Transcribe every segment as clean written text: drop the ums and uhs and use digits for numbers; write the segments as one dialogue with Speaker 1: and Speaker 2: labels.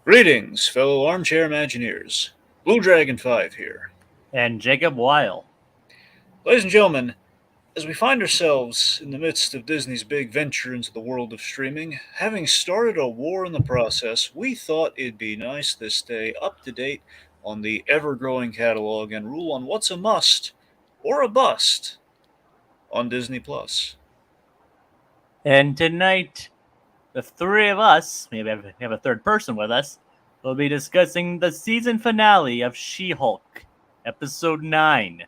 Speaker 1: Greetings, fellow armchair Imagineers. Blue Dragon 5 here.
Speaker 2: And Jacob Wile.
Speaker 1: Ladies and gentlemen, as we find ourselves in the midst of Disney's big venture into the world of streaming, having started a war in the process, we thought it'd be nice to stay up to date on the ever growing catalog and rule on what's a must or a bust on Disney Plus.
Speaker 2: And tonight, the three of us, maybe we have a third person with us, will be discussing the season finale of She-Hulk, Episode 9.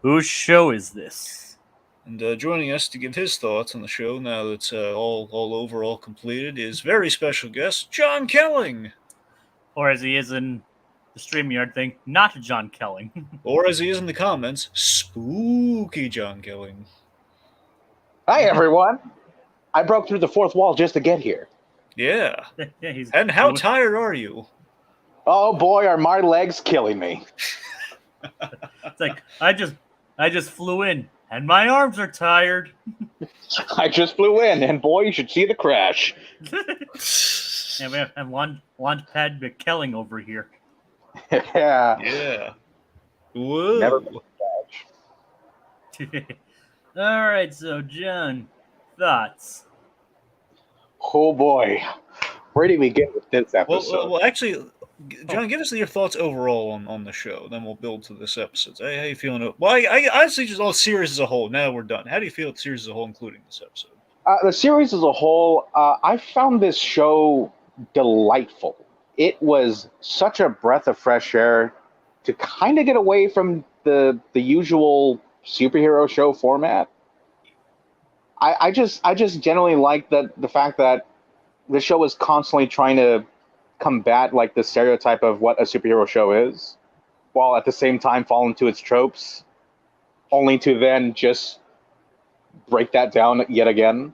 Speaker 2: Whose show is this?
Speaker 1: And joining us to give his thoughts on the show now that it's all over, all completed, is very special guest Jon Kelling.
Speaker 2: Or as he is in the StreamYard thing, not Jon Kelling.
Speaker 1: Or as he is in the comments, spooky Jon Kelling.
Speaker 3: Hi, everyone. I broke through the fourth wall just to get here.
Speaker 1: Yeah.
Speaker 2: Yeah, he's
Speaker 1: And how tired are you?
Speaker 3: Oh boy, are my legs killing me.
Speaker 2: It's like I just flew in and my arms are tired.
Speaker 3: I just flew in, and boy, you should see the crash.
Speaker 2: And we have Launchpad McKelling over here.
Speaker 3: Yeah.
Speaker 1: Yeah. Whoa.
Speaker 3: Never
Speaker 2: All right, so John, thoughts?
Speaker 3: Oh boy. Where do we get with this episode?
Speaker 1: Well, actually, John, give us your thoughts overall on the show. Then we'll build to this episode. Hey, how you feeling? Well, I honestly just all series as a whole. Now we're done. How do you feel the series as a whole, including this episode?
Speaker 3: The series as a whole, I found this show delightful. It was such a breath of fresh air to kind of get away from the usual superhero show format. I just generally like the fact that the show is constantly trying to combat like the stereotype of what a superhero show is, while at the same time fall into its tropes, only to then just break that down yet again.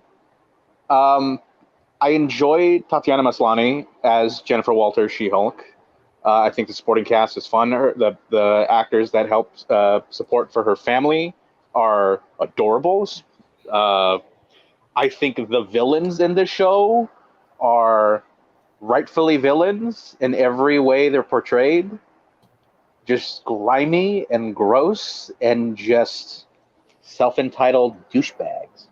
Speaker 3: I enjoy Tatiana Maslany as Jennifer Walters, She-Hulk. I think the supporting cast is fun. The actors that help support for her family are adorable. I think the villains in the show are rightfully villains in every way they're portrayed. Just grimy and gross and just self-entitled douchebags.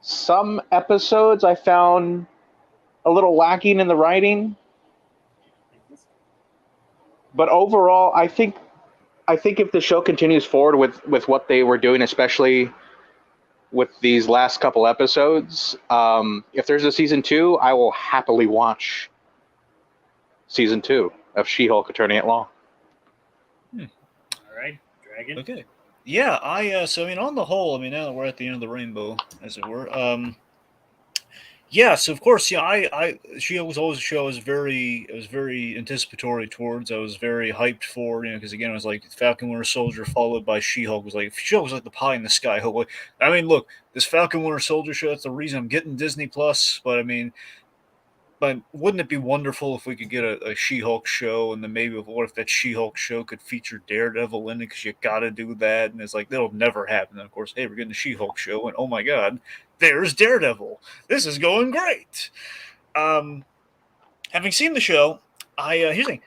Speaker 3: Some episodes I found a little lacking in the writing, but overall, I think if the show continues forward with what they were doing, especially with these last couple episodes, if there's a season 2, I will happily watch season 2 of She-Hulk Attorney at Law.
Speaker 2: All right, Dragon.
Speaker 1: Okay. Yeah, so I mean, on the whole, I mean, now that we're at the end of the rainbow, as it were, yeah, so of course, yeah, She-Hulk was always a show I was very anticipatory towards. I was very hyped for, because again, it was like Falcon Winter Soldier followed by She-Hulk was like the pie in the sky. Hope. I mean, look, this Falcon Winter Soldier show, that's the reason I'm getting Disney Plus. But I mean, but wouldn't it be wonderful if we could get a She-Hulk show, and then maybe what if that She-Hulk show could feature Daredevil in it? Because you got to do that, and it's like that'll never happen. And of course, hey, we're getting a She-Hulk show, and oh my God, there's Daredevil. This is going great. Having seen the show, here's the thing.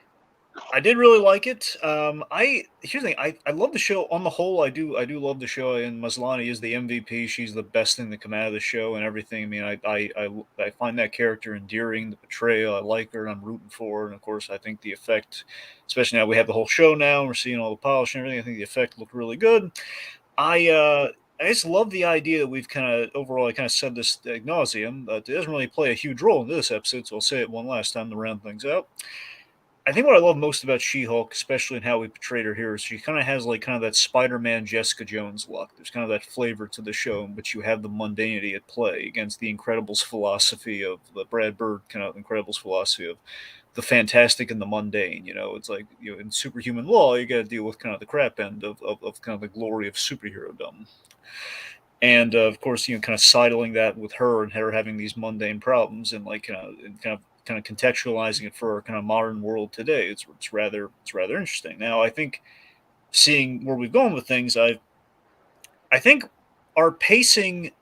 Speaker 1: I did really like it. Here's the thing. I love the show on the whole. I do love the show, and Maslany is the MVP. She's the best thing to come out of the show and everything. I mean, I find that character endearing. The portrayal, I like her, and I'm rooting for her. And of course, I think the effect, especially now we have the whole show now, and we're seeing all the polish and everything. I think the effect looked really good. I just love the idea that we've kind of said this ad nauseum. It doesn't really play a huge role in this episode, so I'll say it one last time to round things out. I think what I love most about She-Hulk, especially in how we portrayed her here, is she kind of has like kind of that Spider-Man Jessica Jones look. There's kind of that flavor to the show, but you have the mundanity at play against the Incredibles philosophy of the Brad Bird kind of Incredibles philosophy of the fantastic and the mundane. It's like in superhuman law, you got to deal with kind of the crap end of kind of the glory of superhero-dom. And of course, kind of sidling that with her and her having these mundane problems and like kind of contextualizing it for our kind of modern world today. It's rather interesting. Now, I think seeing where we've gone with things, I think our pacing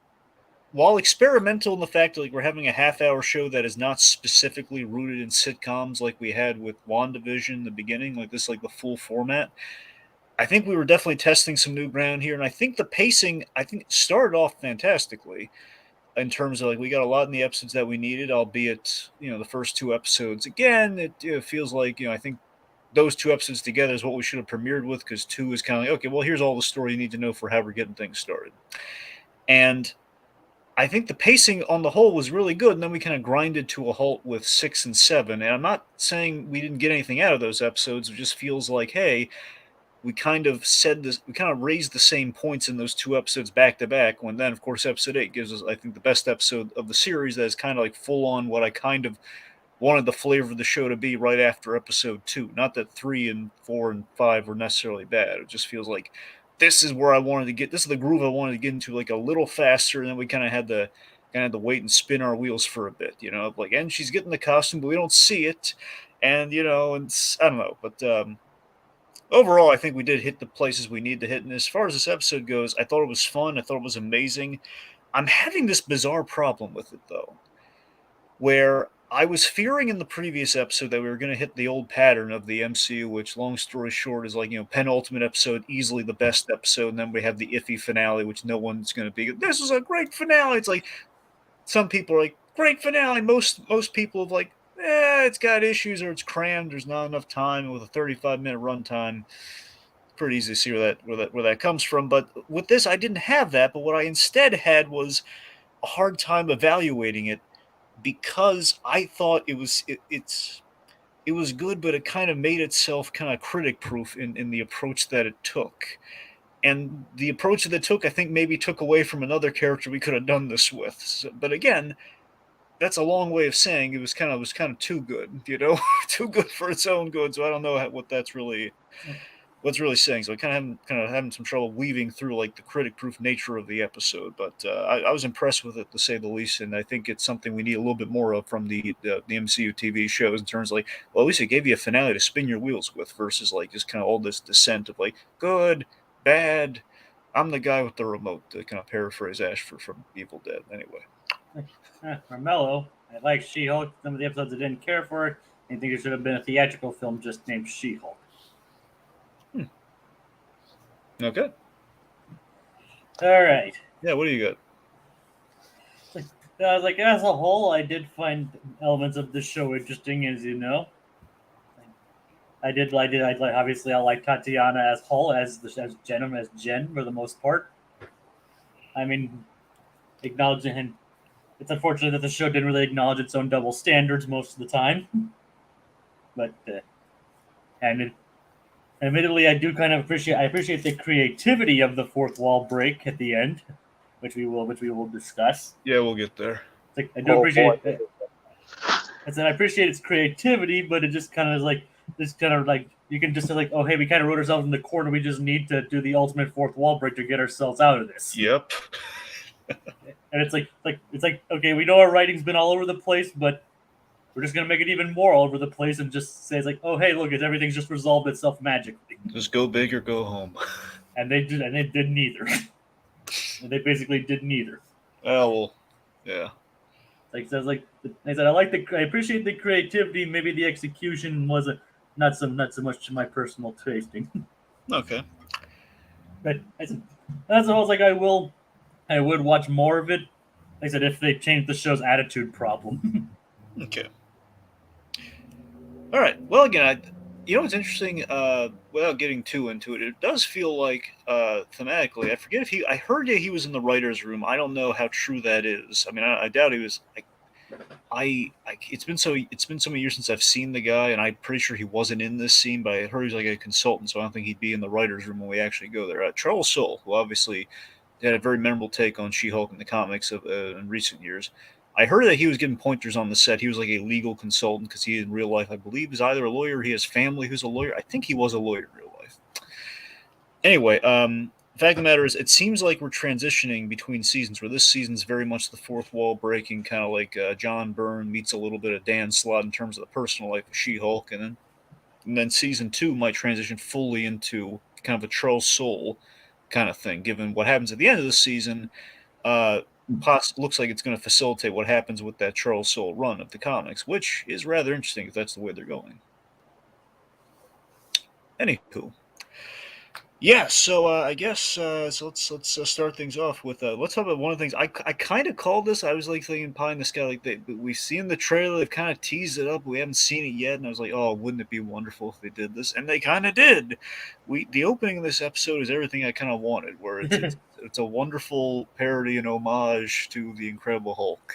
Speaker 1: while experimental in the fact that like we're having a half-hour show that is not specifically rooted in sitcoms like we had with WandaVision in the beginning, like this, like the full format. I think we were definitely testing some new ground here, and I think the pacing, I think, started off fantastically in terms of like we got a lot in the episodes that we needed, albeit the first two episodes. Again, it feels like I think those two episodes together is what we should have premiered with because two is kind of like okay, well here's all the story you need to know for how we're getting things started, and I think the pacing on the whole was really good, and then we kind of grinded to a halt with 6 and 7. And I'm not saying we didn't get anything out of those episodes. It just feels like, hey, we kind of said this, we kind of raised the same points in those two episodes back to back. When then, of course, episode 8 gives us, I think, the best episode of the series that is kind of like full on what I kind of wanted the flavor of the show to be right after episode 2. Not that 3 and 4 and 5 were necessarily bad. It just feels like this is where I wanted to get. This is the groove I wanted to get into, like a little faster. And then we kind of had to wait and spin our wheels for a bit, like, and she's getting the costume, but we don't see it, and and I don't know, but overall, I think we did hit the places we need to hit. And as far as this episode goes, I thought it was fun. I thought it was amazing. I'm having this bizarre problem with it, though, where I was fearing in the previous episode that we were going to hit the old pattern of the MCU, which, long story short, is like, penultimate episode, easily the best episode. And then we have the iffy finale, which no one's going to be. This is a great finale. It's like some people are like, great finale. Most people have like, it's got issues or it's crammed. There's not enough time with a 35-minute runtime. Pretty easy to see where that comes from. But with this, I didn't have that. But what I instead had was a hard time evaluating it because I thought it was good, but it kind of made itself kind of critic proof in the approach that it took. And the approach that it took, I think, maybe took away from another character we could have done this with. So, but again, that's a long way of saying it was kind of too good, too good for its own good. So I don't know what's really saying. So I kind of having some trouble weaving through like the critic proof nature of the episode. But I was impressed with it to say the least, and I think it's something we need a little bit more of from the MCU TV shows in terms of like, well, at least it gave you a finale to spin your wheels with versus like just kind of all this descent of like good, bad. I'm the guy with the remote to kind of paraphrase Ashford from Evil Dead. Anyway.
Speaker 2: Carmelo, I like She-Hulk. Some of the episodes I didn't care for it. I think there should have been a theatrical film just named She-Hulk.
Speaker 1: Okay.
Speaker 2: All right.
Speaker 1: Yeah, what do you got?
Speaker 2: I was like, as a whole, I did find elements of the show interesting, as you know. I obviously I like Tatiana as Hull, as Jen for the most part. I mean, acknowledging him. It's unfortunate that the show didn't really acknowledge its own double standards most of the time. But and admittedly, I do kind of appreciate the creativity of the fourth wall break at the end, which we will discuss.
Speaker 1: Yeah, we'll get there.
Speaker 2: It's like, I do appreciate it. I said I appreciate its creativity, but it just kind of is like this kind of like you can just say like, oh hey, we kind of wrote ourselves in the corner. We just need to do the ultimate fourth wall break to get ourselves out of this.
Speaker 1: Yep.
Speaker 2: And it's like okay, we know our writing's been all over the place, but we're just gonna make it even more all over the place and just say it's like, oh hey, look, everything's just resolved itself magically.
Speaker 1: Just go big or go home.
Speaker 2: And they did neither. And they basically did neither.
Speaker 1: Oh well, yeah.
Speaker 2: Like says like I said, I appreciate the creativity. Maybe the execution wasn't not so much to my personal tasting.
Speaker 1: Okay.
Speaker 2: But I said that's all. Like I would watch more of it. Like I said, if they changed the show's attitude problem.
Speaker 1: Okay. All right. Well, again, what's interesting? Without getting too into it, it does feel like thematically. I forget if I heard he was in the writers' room. I don't know how true that is. I mean, I doubt he was. It's been so many years since I've seen the guy, and I'm pretty sure he wasn't in this scene. But I heard he's like a consultant, so I don't think he'd be in the writers' room when we actually go there. Charles Soule, who obviously had a very memorable take on She-Hulk in the comics in recent years. I heard that he was giving pointers on the set. He was like a legal consultant because he, in real life, I believe, is either a lawyer or he has family who's a lawyer. I think he was a lawyer in real life. Anyway, the fact of the matter is, it seems like we're transitioning between seasons, where this season's very much the fourth wall breaking, kind of like John Byrne meets a little bit of Dan Slott in terms of the personal life of She-Hulk, and then season 2 might transition fully into kind of a Charles Soule kind of thing, given what happens at the end of the season. looks like it's going to facilitate what happens with that Charles Soule run of the comics, which is rather interesting if that's the way they're going. Anywho. Yeah, so I guess so. Let's start things off with let's talk about one of the things I kind of called this. I was like thinking pie in the sky, like we've seen the trailer, they've kind of teased it up. We haven't seen it yet, and I was like, oh, wouldn't it be wonderful if they did this? And they kind of did. The opening of this episode is everything I kind of wanted, where it's a wonderful parody and homage to the Incredible Hulk.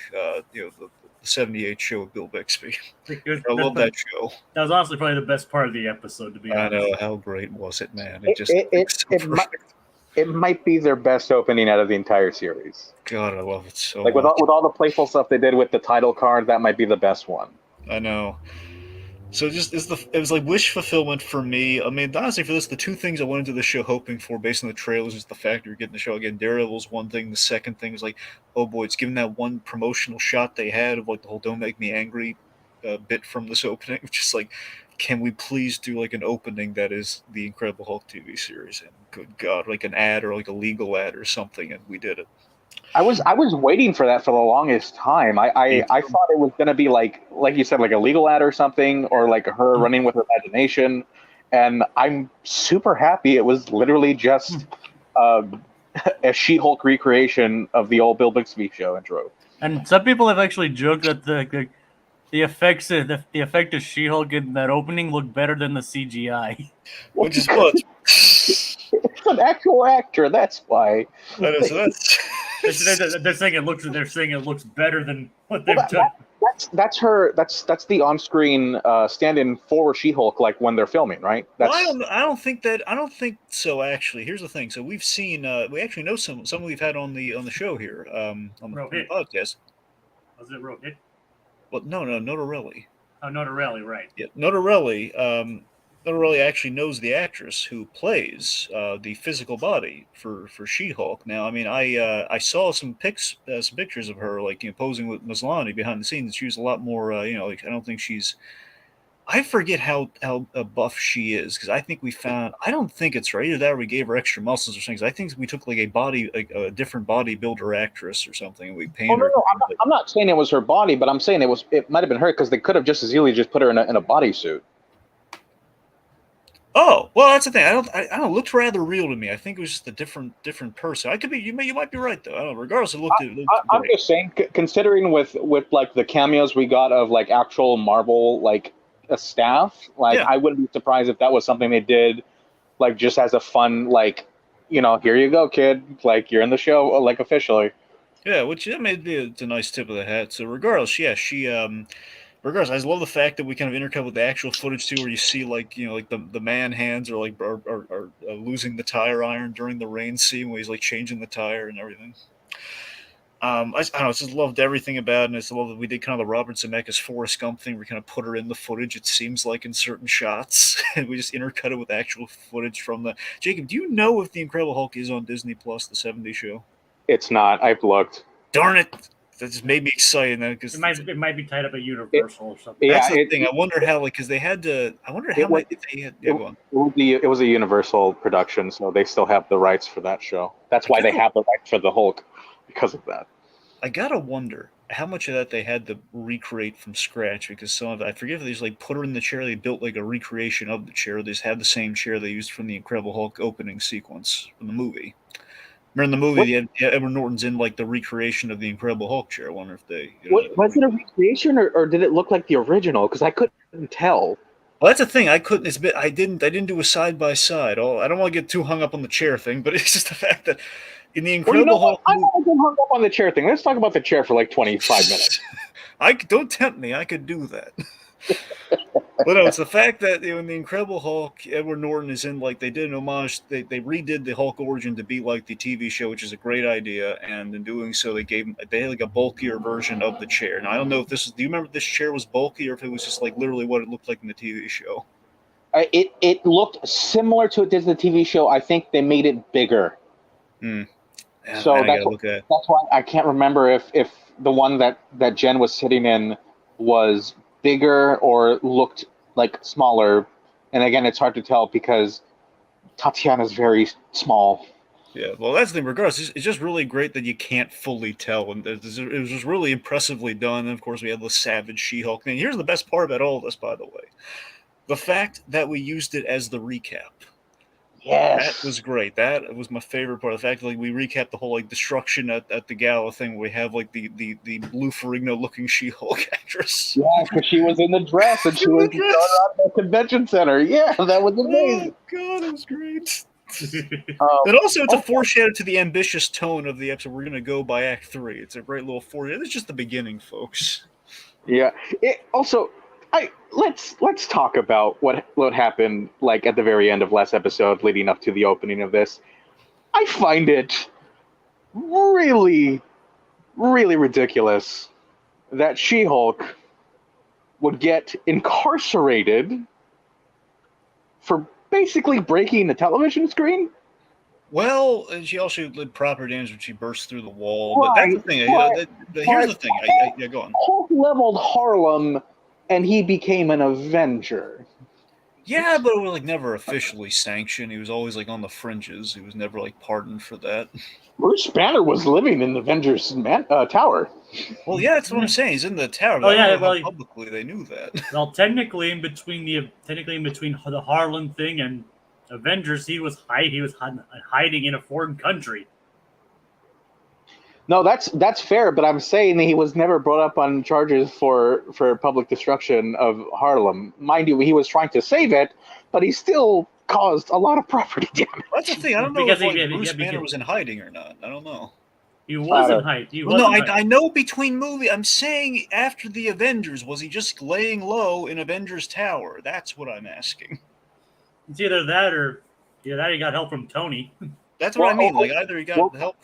Speaker 1: The '78 show with Bill Bixby. I love that show.
Speaker 2: That was honestly probably the best part of the episode, to be honest.
Speaker 1: I know, how great was it, man?
Speaker 3: It might be their best opening out of the entire series.
Speaker 1: God, I love it so
Speaker 3: much. With all the playful stuff they did with the title card, that might be the best one.
Speaker 1: I know. So it was like wish fulfillment for me. I mean, honestly, for this, the two things I went into the show hoping for based on the trailers is the fact that you're getting the show again. Daredevil's one thing. The second thing is like, oh boy, it's given that one promotional shot they had of like the whole "Don't Make Me Angry" bit from this opening. Just like, can we please do like an opening that is the Incredible Hulk TV series? And good God, like an ad or like a legal ad or something, and we did it.
Speaker 3: I was waiting for that for the longest time. I thought it was going to be like you said, like a legal ad or something, or like her running with her imagination. And I'm super happy it was literally just a She-Hulk recreation of the old Bill Bixby show intro.
Speaker 2: And some people have actually joked that the effects the effect of She-Hulk in that opening look better than the CGI.
Speaker 1: Which is what?
Speaker 3: It's an actual actor. That's why.
Speaker 1: They're
Speaker 2: saying it looks better than what they've done.
Speaker 3: That's the on-screen stand-in for She-Hulk, like when they're filming, right?
Speaker 1: Well, I don't think so. Actually, here's the thing. So we've seen, we actually know some we've had on the show here, on the podcast.
Speaker 2: Was it Rohit?
Speaker 1: Well, no, Notarelli.
Speaker 2: Oh, Notarelli, right?
Speaker 1: Yeah, Notarelli. Notarelli actually knows the actress who plays the physical body for She-Hulk. Now, I mean, I saw some pictures of her, like, posing with Maslany behind the scenes. She was a lot more, like, I don't think she's. I forget how buff she is, because I think I don't think it's right. Either that or we gave her extra muscles or something. I think we took like a different bodybuilder actress or something, and we painted her.
Speaker 3: No, I'm not saying it was her body, but I'm saying it might have been her, because they could have just as easily just put her in a bodysuit.
Speaker 1: Oh, well, that's the thing. I don't. It looked rather real to me. I think it was just a different person. I could be. You might be right though. I don't know. Regardless, it looked.
Speaker 3: I'm just saying, considering with like the cameos we got of like actual Marvel like a staff, like I wouldn't be surprised if that was something they did, like just as a fun, like, here you go, kid, like you're in the show, like officially.
Speaker 1: Yeah, which it's a nice tip of the hat. So regardless, yeah, she regardless, I just love the fact that we kind of intercut with the actual footage too, where you see like like the man hands are like are losing the tire iron during the rain scene where he's like changing the tire and everything. I don't know, I just loved everything about it, and I just love that we did kind of the Robert Zemeckis Forrest Gump thing. We kind of put her in the footage, it seems like, in certain shots, and we just intercut it with actual footage from the. Jacob, do you know if the Incredible Hulk is on Disney Plus, the '70s show?
Speaker 3: It's not. I've looked.
Speaker 1: Darn it! That just made me excited because
Speaker 2: it might be tied up at Universal or something.
Speaker 1: That's the thing. I wonder how, like, because they had to. I wonder how much they had. Yeah,
Speaker 3: it was a Universal production, so they still have the rights for that show. That's why they have the rights for the Hulk, because of that.
Speaker 1: I gotta wonder how much of that they had to recreate from scratch, because some of it, I forget if they just like put her in the chair, they built like a recreation of the chair. They just had the same chair they used from the Incredible Hulk opening sequence from the movie. Remember in the movie, Edward Norton's in like the recreation of the Incredible Hulk chair. I wonder if they.
Speaker 3: Was it a recreation or did it look like the original? Because I couldn't tell.
Speaker 1: Well, that's the thing. I couldn't. I didn't do a side by side. I don't want to get too hung up on the chair thing, but it's just the fact that in the Incredible Hulk,
Speaker 3: I'm not getting hung up on the chair thing. Let's talk about the chair for like 25 minutes.
Speaker 1: Don't tempt me. I could do that. But no, it's the fact that in the Incredible Hulk, Edward Norton is in, like, they did an homage. They redid the Hulk origin to be like the TV show, which is a great idea. And in doing so, they had like a bulkier version of the chair. Now I don't know if this is. Do you remember if this chair was bulky or if it was just like literally what it looked like in the TV show?
Speaker 3: It looked similar to it did in the TV show. I think they made it bigger.
Speaker 1: Yeah,
Speaker 3: so that's why I can't remember if the one that Jen was sitting in was bigger or looked like smaller. And again, it's hard to tell because Tatiana's very small.
Speaker 1: Yeah, well, that's the thing. Regardless, it's just really great that you can't fully tell, and it was just really impressively done. And of course, we had the savage She-Hulk thing. Here's the best part about all this, by the way: the fact that we used it as the recap. That
Speaker 3: Yes.
Speaker 1: was great. That was my favorite part. The fact that we recapped the whole destruction at the gala thing. Where we have the blue Ferrigno looking She-Hulk actress.
Speaker 3: Yeah, because she was in the dress and she was going around the convention center. Yeah, that was amazing.
Speaker 1: Oh god, it was great.
Speaker 3: Um,
Speaker 1: And also, it's a foreshadow to the ambitious tone of the episode. We're going to go by Act 3. It's a great little foreshadow. It's just the beginning, folks.
Speaker 3: Yeah. Let's talk about what happened at the very end of last episode, leading up to the opening of this. I find it really, really ridiculous that She-Hulk would get incarcerated for basically breaking the television screen.
Speaker 1: Well, and she also did proper damage when she burst through the wall. But that's the thing. Here's the thing. Yeah, go on.
Speaker 3: Hulk leveled Harlem, and he became an Avenger.
Speaker 1: Yeah, but it was never officially sanctioned. He was always on the fringes. He was never pardoned for that.
Speaker 3: Bruce Banner was living in the Avengers tower.
Speaker 1: Well, yeah, that's what I'm saying. He's in the tower.
Speaker 2: Oh,
Speaker 1: But
Speaker 2: yeah,
Speaker 1: I don't know
Speaker 2: well,
Speaker 1: how publicly they knew that.
Speaker 2: Well, technically, in between the Harlem thing and Avengers, he was hiding in a foreign country.
Speaker 3: No, that's fair, but I'm saying that he was never brought up on charges for public destruction of Harlem. Mind you, he was trying to save it, but he still caused a lot of property damage.
Speaker 1: That's the thing. I don't know
Speaker 2: Because
Speaker 1: if Bruce Banner was in hiding or not. I don't know.
Speaker 2: He wasn't hiding.
Speaker 1: I know between movies. I'm saying after the Avengers, was he just laying low in Avengers Tower? That's what I'm asking.
Speaker 2: It's either that or he got help from Tony.
Speaker 1: That's what I mean. Either he got help.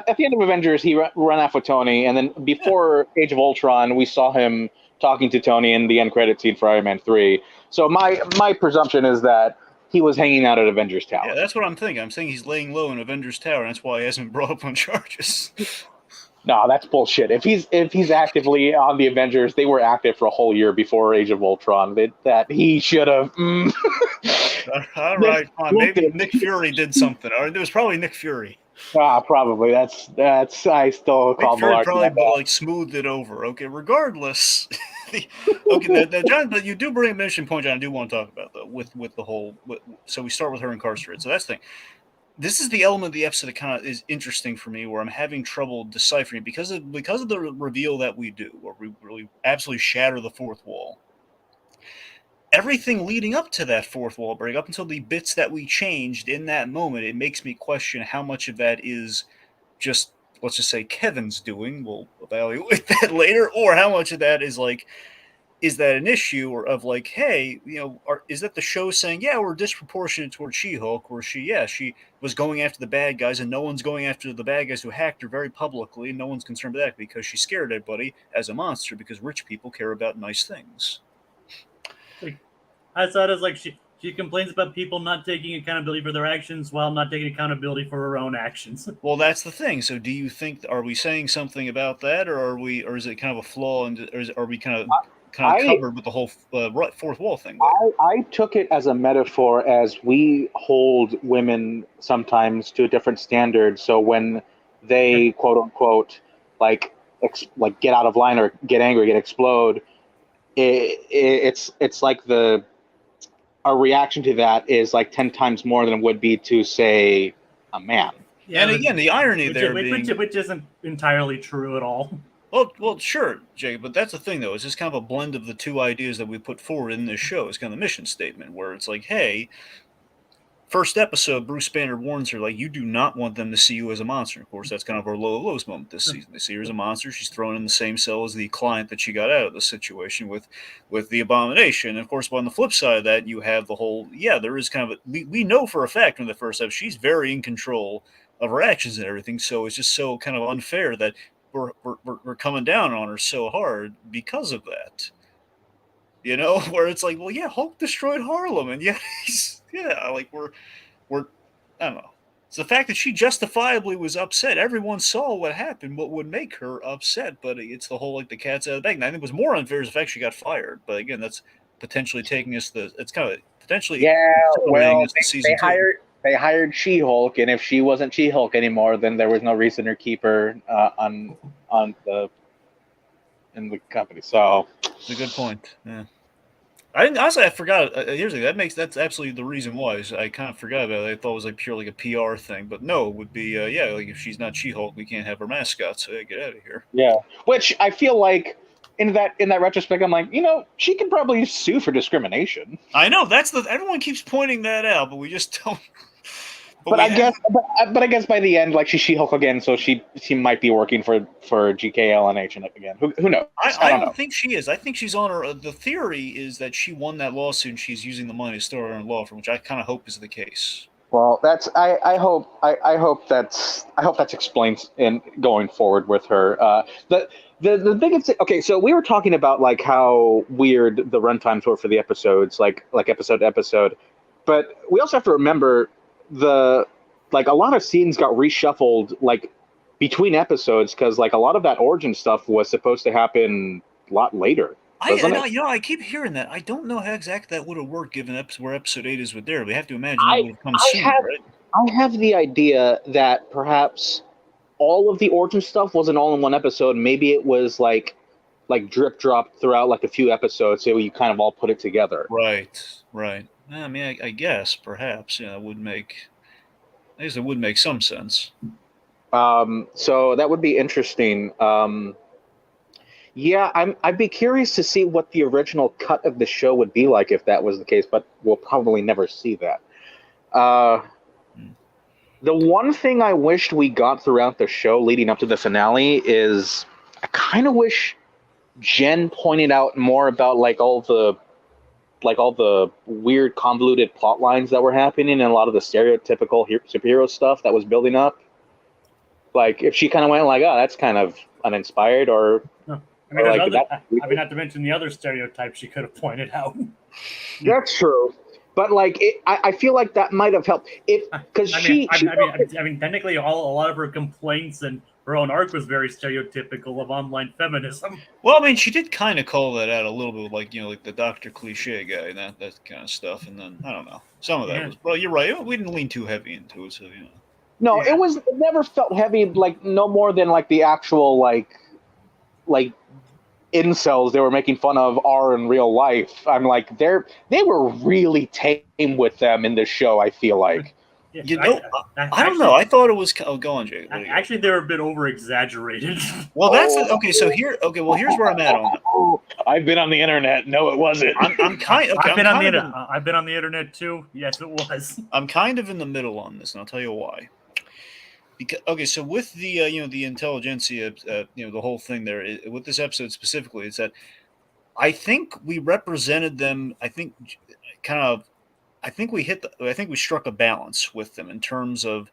Speaker 3: At the end of Avengers, he ran off with Tony, and then before Age of Ultron, we saw him talking to Tony in the end credit scene for Iron Man 3. So my presumption is that he was hanging out at Avengers Tower.
Speaker 1: Yeah, that's what I'm thinking. I'm saying he's laying low in Avengers Tower, and that's why he hasn't been brought up on charges.
Speaker 3: No, that's bullshit. If he's actively on the Avengers, they were active for a whole year before Age of Ultron. That he should have.
Speaker 1: All right, fine. Maybe Nick Fury did something. Or it was probably Nick Fury.
Speaker 3: Probably. That's. I still call
Speaker 1: Nick Fury probably smoothed it over. Okay, regardless. John, but you do bring a mention point, John. I do want to talk about though with the whole. So we start with her incarcerated. So that's the thing. This is the element of the episode that kind of is interesting for me, where I'm having trouble deciphering because of the reveal that we do, where we really absolutely shatter the fourth wall. Everything leading up to that fourth wall break, up until the bits that we changed in that moment, it makes me question how much of that is just, let's just say, Kevin's doing. We'll evaluate that later, or how much of that is is that an issue or of hey, is that the show saying, yeah, we're disproportionate towards She-Hulk, where she was going after the bad guys and no one's going after the bad guys who hacked her very publicly, and no one's concerned with that because she scared everybody as a monster because rich people care about nice things.
Speaker 2: I thought it was she complains about people not taking accountability for their actions while not taking accountability for her own actions.
Speaker 1: Well, that's the thing. So do you think, are we saying something about that, or is it kind of a flaw, or are we kind of covered with the whole fourth wall thing?
Speaker 3: I took it as a metaphor, as we hold women sometimes to a different standard. So when they quote unquote get out of line or get angry, explode, it's like a reaction to that is 10 times more than it would be to say a man.
Speaker 1: Yeah, and again, the irony
Speaker 2: which isn't entirely true at all.
Speaker 1: Well, sure, Jay, but that's the thing, though. It's just kind of a blend of the two ideas that we put forward in this show. It's kind of the mission statement, where it's hey, first episode, Bruce Banner warns her, you do not want them to see you as a monster. Of course, that's kind of our low of lows moment this season. They see her as a monster. She's thrown in the same cell as the client that she got out of the situation with the Abomination. And of course, on the flip side of that, you have the whole, there is kind of we know for a fact from the first episode, she's very in control of her actions and everything. So it's just so kind of unfair that we're coming down on her so hard because of that. Where it's well, yeah, Hulk destroyed Harlem, and yet we're I don't know. It's the fact that she justifiably was upset. Everyone saw what happened, what would make her upset, but it's the whole the cat's out of the bag. And I think it was more unfair is the fact she got fired. But again, that's potentially taking us it's kind of potentially
Speaker 3: they they hired She-Hulk, and if she wasn't She-Hulk anymore, then there was no reason to keep her in the company. So
Speaker 1: It's a good point. Yeah. I didn't honestly. I forgot. Here's the thing. That's absolutely the reason why. Is I kind of forgot about it. I thought it was like pure like a PR thing, but no, it would be yeah. Like if she's not She-Hulk, we can't have her mascot. So yeah, get out of here.
Speaker 3: yeah, which I feel like in that retrospect, I'm like, she could probably sue for discrimination.
Speaker 1: I know that's the everyone keeps pointing that out, but we just don't.
Speaker 3: But I guess by the end, like she's She-Hulk again, so she might be working for GKLNH again. Who knows?
Speaker 1: I don't
Speaker 3: know.
Speaker 1: think she is. I think she's on her. The theory is that she won that lawsuit and she's using the money to start her own law firm, which I kind of hope is the case.
Speaker 3: Well, that's I hope that's explained in going forward with her. The biggest okay, so we were talking about like how weird the runtimes were for the episodes, like episode to episode, but we also have to remember a lot of scenes got reshuffled like between episodes because like a lot of that origin stuff was supposed to happen a lot later.
Speaker 1: I keep hearing that. I don't know how exactly that would have worked given where episode 8 is with there. We have to imagine that would have come soon, right?
Speaker 3: I have the idea that perhaps all of the origin stuff wasn't all in one episode. Maybe it was like drip drop throughout like a few episodes, so you kind of all put it together.
Speaker 1: Right. I mean, I guess perhaps it would make. I guess it would make some sense.
Speaker 3: So that would be interesting. Yeah, I'd be curious to see what the original cut of the show would be like if that was the case, but we'll probably never see that. The one thing I wished we got throughout the show leading up to the finale is I kind of wish Jen pointed out more about like all the weird convoluted plot lines that were happening and a lot of the stereotypical superhero stuff that was building up. Like if she kind of went like, oh, that's kind of uninspired, or
Speaker 2: I mean, not to mention the other stereotypes she could have pointed out.
Speaker 3: That's true, but like, I feel like that might have helped because
Speaker 2: I mean, technically, a lot of her complaints and her own arc was very stereotypical of online feminism.
Speaker 1: Well, I mean, she did kind of call that out a little bit, like like the Dr. Cliche guy and that kind of stuff. And then I don't know, some of that was. Well, you're right. We didn't lean too heavy into it, so
Speaker 3: No, it never felt heavy. Like no more than like the actual like incels they were making fun of are in real life. I'm like they were really tame with them in this show. I feel like.
Speaker 1: I don't know. I thought it was. Oh, go on, Jay.
Speaker 2: Actually, they're a bit over exaggerated.
Speaker 1: Well, that's okay. So here, okay. Well, here's where I'm at on it.
Speaker 3: I've been on the internet. No, it wasn't.
Speaker 1: I'm kind. Okay,
Speaker 2: I've been on the internet too. Yes, it was.
Speaker 1: I'm kind of in the middle on this, and I'll tell you why. Because okay, so with the the intelligentsia, the whole thing there with this episode specifically is that I think we represented them. I think kind of. I think we struck a balance with them in terms of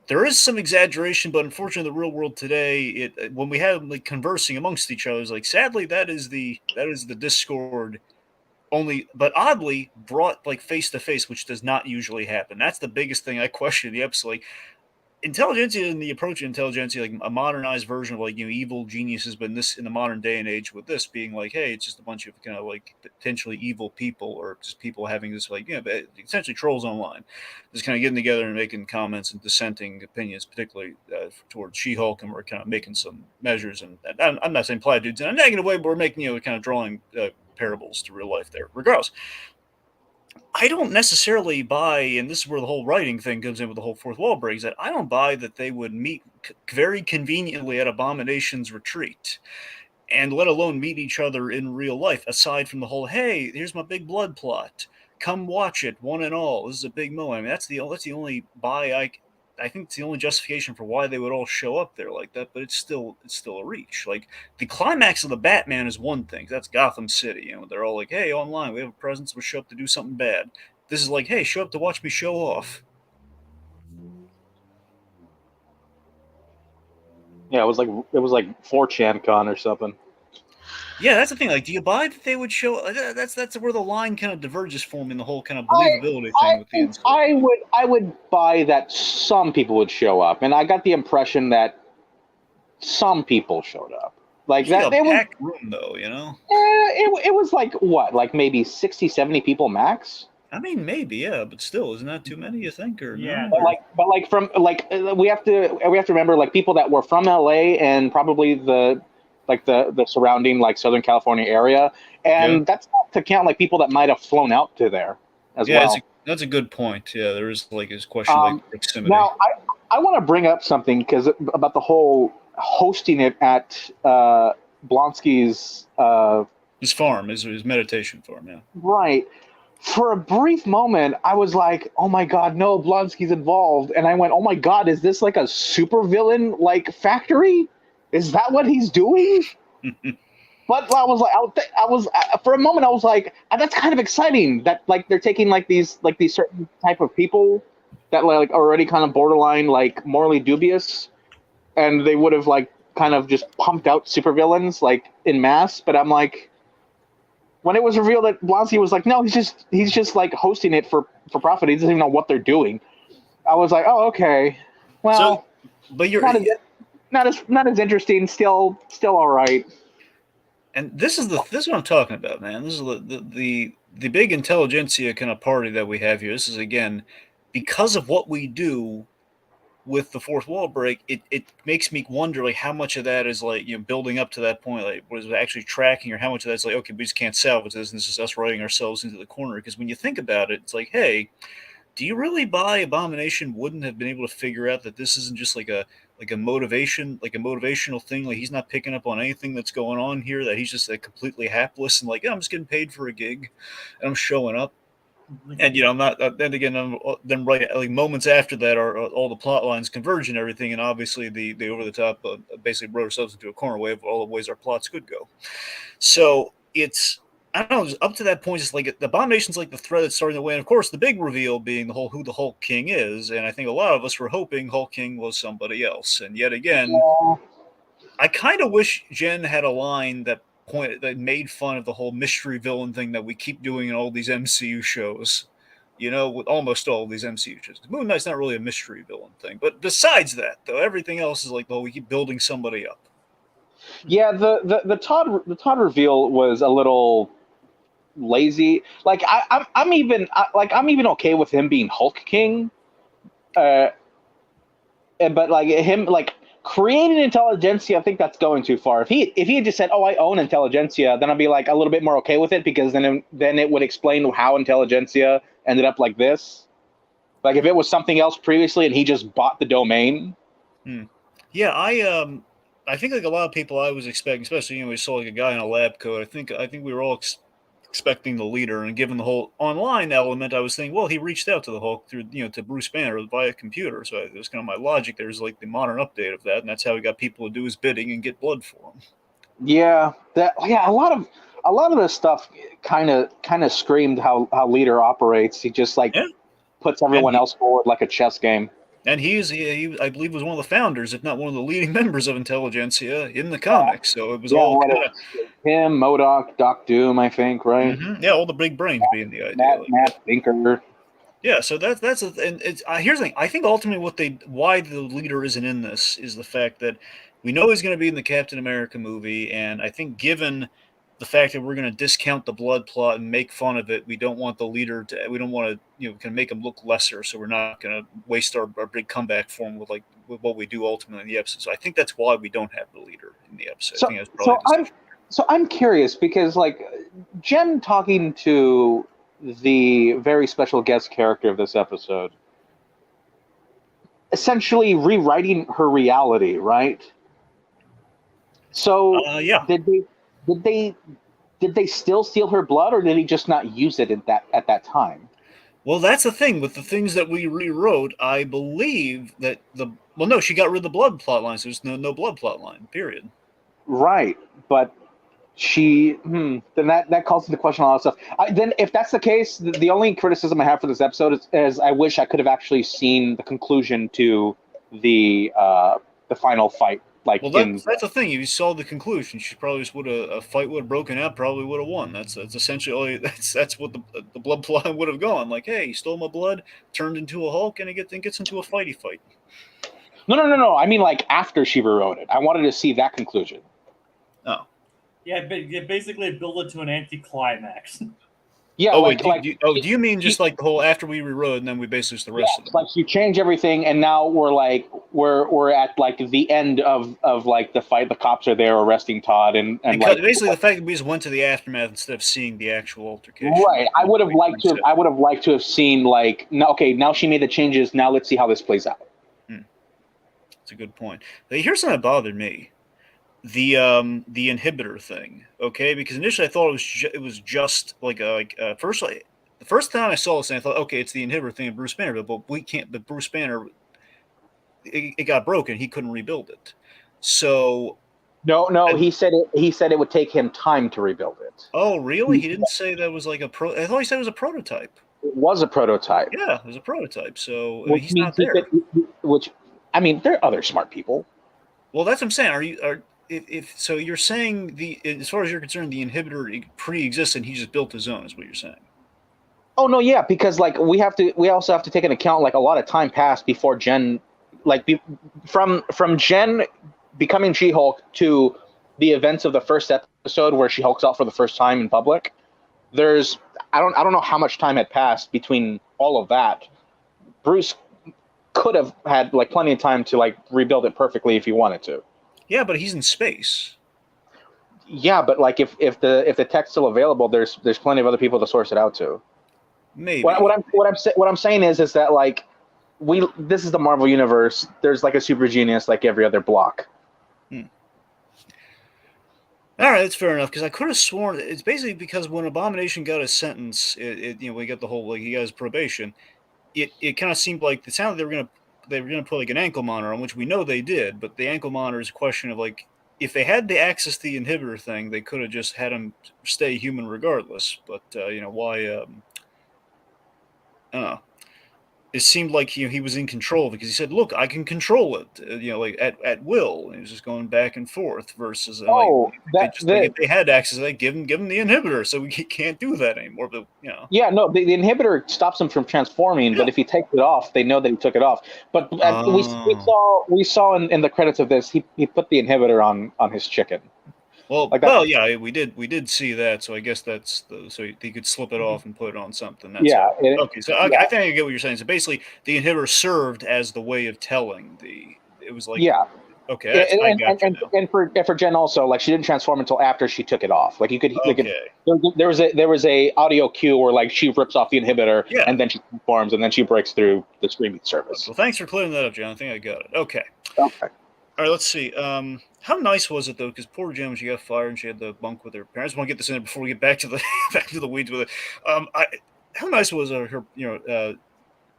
Speaker 1: there is some exaggeration, but unfortunately, in the real world today, when we have like conversing amongst each other, it's like sadly that is the discord only, but oddly brought like face to face, which does not usually happen. That's the biggest thing I question in the episode. Like, intelligentsia and the approach of intelligentsia, like a modernized version of like evil geniuses, but in the modern day and age, with this being like, hey, it's just a bunch of kind of like potentially evil people, or just people having this like essentially trolls online, just kind of getting together and making comments and dissenting opinions, particularly towards She-Hulk, and we're kind of making some measures, and I'm not saying platitudes in a negative way, but we're making kind of drawing parables to real life there, regardless. I don't necessarily buy, and this is where the whole writing thing comes in with the whole fourth wall breaks, that I don't buy that they would meet very conveniently at Abomination's retreat, and let alone meet each other in real life, aside from the whole, hey, here's my big blood plot. Come watch it, one and all. This is a big moment. I mean, that's the only buy I think it's the only justification for why they would all show up there like that, but it's still a reach. Like, the climax of the Batman is one thing. That's Gotham City. They're all like, hey, online, we have a presence, we'll show up to do something bad. This is like, hey, show up to watch me show off.
Speaker 3: Yeah, it was like 4chan Con or something.
Speaker 1: Yeah, that's the thing. Like, do you buy that they would show? That's where the line kind of diverges for me in the whole kind of believability thing with the insult.
Speaker 3: I would buy that some people would show up, and I got the impression that some people showed up. Like that,
Speaker 1: they were packed room though,
Speaker 3: It was like what, like maybe 60, 70 people max.
Speaker 1: I mean, maybe, yeah, but still, isn't that too many? You think, or
Speaker 2: Yeah,
Speaker 1: no?
Speaker 3: But from we have to remember like people that were from LA and probably the surrounding like Southern California area,
Speaker 1: Yeah,
Speaker 3: and that's not to count like people that might have flown out to there as
Speaker 1: yeah,
Speaker 3: well.
Speaker 1: that's a good point. Yeah, there is like this question like
Speaker 3: Um,
Speaker 1: proximity.
Speaker 3: Now, I want to bring up something because about the whole hosting it at Blonsky's
Speaker 1: His farm, his meditation farm. Yeah.
Speaker 3: right. For a brief moment, I was like, "Oh my God, no, Blonsky's involved," and I went, "Oh my God, is this like a supervillain like factory? Is that what he's doing?" But I was like, for a moment, I was like, "That's kind of exciting." That like they're taking like these certain type of people that like already kind of borderline like morally dubious, and they would have like kind of just pumped out supervillains like in mass. But I'm like, when it was revealed that Blonsky was like, no, he's just like hosting it for profit. He doesn't even know what they're doing. I was like, oh, okay,
Speaker 1: So,
Speaker 3: well,
Speaker 1: but you're,
Speaker 3: not as interesting. Still all right.
Speaker 1: and this is what I'm talking about, man. This is the big intelligentsia kind of party that we have here. This is again because of what we do with the fourth wall break. It makes me wonder like how much of that is like building up to that point, like what is it actually tracking, or how much of that's like okay, we just can't salvage this, and this is us writing ourselves into the corner. Because when you think about it, it's like, hey, do you really buy Abomination wouldn't have been able to figure out that this isn't just like a motivation, like a motivational thing? Like he's not picking up on anything that's going on here. That he's just like completely hapless and like, yeah, I'm just getting paid for a gig, and I'm showing up. And I'm not. Then again, then right like moments after that are all the plot lines converge and everything, and obviously the over the top basically wrote ourselves into a corner way of all the ways our plots could go. So it's I don't know. Up to that point, it's like the Abomination's like the thread that's starting to win. Of course, the big reveal being the whole who the Hulk King is, and I think a lot of us were hoping Hulk King was somebody else. And yet again,
Speaker 3: Yeah,
Speaker 1: I kind of wish Jen had a line that made fun of the whole mystery villain thing that we keep doing in all these MCU shows. With almost all of these MCU shows. Moon Knight's not really a mystery villain thing, but besides that, though, everything else is like, oh, we keep building somebody up.
Speaker 3: yeah. The Todd reveal was a little lazy. Like I'm even okay with him being Hulk King. Uh, but like him like creating intelligentsia, I think that's going too far. If he had just said, "Oh, I own intelligentsia," then I'd be like a little bit more okay with it because then it would explain how intelligentsia ended up like this. Like if it was something else previously and he just bought the domain.
Speaker 1: Yeah, I think like a lot of people I was expecting, especially we saw like a guy in a lab coat. I think we were all expecting the leader, and given the whole online element, I was thinking, well, he reached out to the Hulk through to Bruce Banner via computer. So it was kind of my logic. There's like the modern update of that, and that's how he got people to do his bidding and get blood for him.
Speaker 3: Yeah, a lot of this stuff kind of screamed how leader operates. He just like
Speaker 1: Yeah,
Speaker 3: puts
Speaker 1: and
Speaker 3: everyone else forward like a chess game.
Speaker 1: he I believe was one of the founders, if not one of the leading members of Intelligentsia in the comics. So it was
Speaker 3: Yeah,
Speaker 1: all
Speaker 3: what
Speaker 1: kind of
Speaker 3: else? Him, Modoc, Doc Doom, I think, right?
Speaker 1: yeah, all the big brains being the idea. Like,
Speaker 3: Matt Thinker.
Speaker 1: yeah, so and it's here's the thing. I think ultimately why the leader isn't in this is the fact that we know he's going to be in the Captain America movie, and I think given the fact that we're going to discount the blood plot and make fun of it, we don't want the leader to. We don't want to kind of make him look lesser, so we're not going to waste our big comeback for him with what we do ultimately in the episode. So I think that's why we don't have the leader in the episode. I think that's probably a decision.
Speaker 3: So I'm curious because like Jen talking to the very special guest character of this episode, essentially rewriting her reality, right? So
Speaker 1: Yeah.
Speaker 3: did they did they still steal her blood, or did he just not use it at that time?
Speaker 1: Well, that's the thing with the things that we rewrote. I believe that no, she got rid of the blood plot line. So there's no blood plot line. Period.
Speaker 3: Right, but then that calls into question a lot of stuff. Then if that's the case, the only criticism I have for this episode is I wish I could have actually seen the conclusion to the final fight. Like,
Speaker 1: Well, that's the thing. If you saw the conclusion, she probably just would have a fight would have broken out. Probably would have won. That's essentially that's what the blood plot would have gone. Like, hey, he stole my blood, turned into a Hulk, and he gets into a fighty fight.
Speaker 3: No. I mean, like after she rewrote it, I wanted to see that conclusion.
Speaker 1: Oh.
Speaker 2: Yeah, basically build it to an anticlimax.
Speaker 3: Yeah,
Speaker 1: Oh wait,
Speaker 3: like
Speaker 1: do you mean just like the whole after we rewrote and then we basically just the rest of them?
Speaker 3: like you change everything, and now we're at like the end of like the fight. The cops are there arresting Todd, and
Speaker 1: Because
Speaker 3: like
Speaker 1: basically the fact that we just went to the aftermath instead of seeing the actual altercation.
Speaker 3: right. I would have liked to. I would have liked to have seen like no, okay, now she made the changes. Now let's see how this plays out.
Speaker 1: That's a good point. But here's something that bothered me: the inhibitor thing. Okay, because initially I thought it was just like first the first time I saw this thing, I thought, okay, it's the inhibitor thing of Bruce Banner, but we can't. But Bruce Banner, it got broken. He couldn't rebuild it. So,
Speaker 3: No, he said it. He said it would take him time to rebuild it.
Speaker 1: oh really? He didn't say that was like a pro. I thought he said it was a prototype.
Speaker 3: It was a prototype.
Speaker 1: Yeah, it was a prototype. So
Speaker 3: Which
Speaker 1: he's
Speaker 3: means
Speaker 1: not there.
Speaker 3: which, I mean, there are other smart people.
Speaker 1: Well, that's what I'm saying. If so, you're saying as far as you're concerned, the inhibitor pre-exists and he just built his own, is what you're saying.
Speaker 3: Oh no, yeah, because like we also have to take into account like a lot of time passed before Jen, like from Jen becoming She-Hulk to the events of the first episode where she hulks out for the first time in public. There's I don't know how much time had passed between all of that. Bruce could have had like plenty of time to like rebuild it perfectly if he wanted to.
Speaker 1: Yeah, but he's in space.
Speaker 3: Yeah, but like if the tech's still available, there's plenty of other people to source it out to.
Speaker 1: Maybe.
Speaker 3: What I'm saying is that like this is the Marvel universe. There's like a super genius like every other block.
Speaker 1: All right, that's fair enough. Because I could have sworn it's basically because when Abomination got his sentence, we got the whole like he got his probation. It kind of seemed like it sounded they were gonna put like an ankle monitor on, which we know they did. But the ankle monitor is a question of like if they had the access to the inhibitor thing, they could have just had him stay human regardless. But why? I don't know. It seemed like he was in control because he said, "Look, I can control it," like at will. And he was just going back and forth. Versus, if they had access, they give him the inhibitor, so we can't do that anymore. But
Speaker 3: yeah, no, the inhibitor stops him from transforming. Yeah. But if he takes it off, they know that he took it off. But we saw in the credits of this, he put the inhibitor on his chicken.
Speaker 1: Well, yeah, we did see that, so I guess that's so he could slip it off and put it on something. That's okay. So I think I get what you're saying. So basically, the inhibitor served as the way of telling it was like okay,
Speaker 3: and for Jen also, like she didn't transform until after she took it off. Like you could, there was a audio cue where like she rips off the inhibitor and then she transforms and then she breaks through the streaming service.
Speaker 1: Well, thanks for clearing that up, John. I think I got it. Okay. All right, let's see. How nice was it though? Because poor Jen, when she got fired and she had to bunk with her parents. I want to get this in before we get back to the weeds with it. How nice was her? It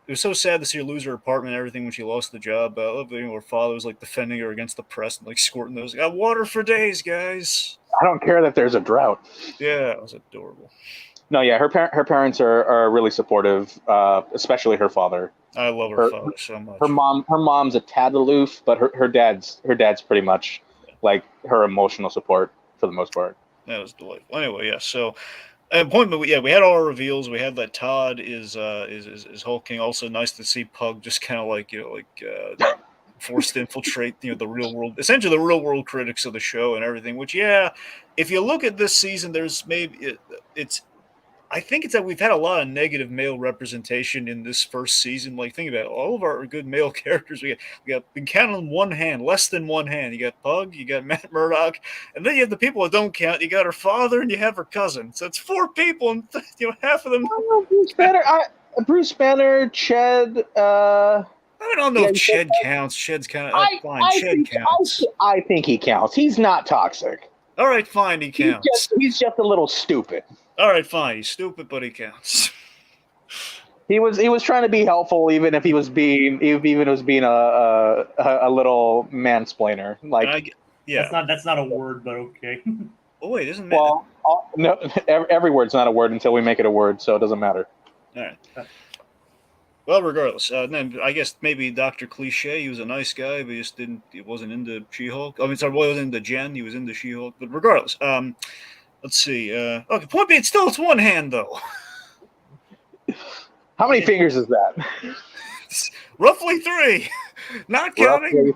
Speaker 1: was so sad to see her lose her apartment and everything when she lost the job. I love her father was like defending her against the press and like squirting those. Got water for days, guys.
Speaker 3: I don't care that there's a drought.
Speaker 1: Yeah, it was adorable.
Speaker 3: No, yeah, her parents are really supportive, especially her father.
Speaker 1: I love her father so much.
Speaker 3: Her mom's a tad aloof, but her dad's pretty much like her emotional support for the most part.
Speaker 1: That was delightful. Anyway, yeah. So, appointment. We had all our reveals. We had that Todd is Hulk King. Also, nice to see Pug just kind of like forced to infiltrate the real world, essentially the real world critics of the show and everything. Which if you look at this season, there's maybe it's. I think it's that we've had a lot of negative male representation in this first season. Like, think about it. All of our good male characters. We got been counting on one hand, less than one hand. You got Pug, you got Matt Murdock, and then you have the people that don't count. You got her father, and you have her cousin. So it's 4 people, and half of them.
Speaker 3: Bruce Banner, Ched.
Speaker 1: I don't know if Ched counts. Ched's kind of fine. Ched counts.
Speaker 3: I think he counts. He's not toxic.
Speaker 1: All right, fine. He counts.
Speaker 3: He's just a little stupid.
Speaker 1: All right, fine. He's stupid, but he counts.
Speaker 3: He was trying to be helpful, even if he was being a little mansplainer. Like,
Speaker 2: that's not a word, but okay.
Speaker 1: Oh wait, isn't
Speaker 3: well? No, every word's not a word until we make it a word, so it doesn't matter.
Speaker 1: All right. Well, regardless, then I guess maybe Dr. Cliche. He was a nice guy, but he wasn't into She-Hulk. I mean, sorry, he wasn't into Jen. He was into She-Hulk. But regardless, let's see. Okay, point being, it's one hand though.
Speaker 3: How many fingers is that?
Speaker 1: Roughly 3. Not counting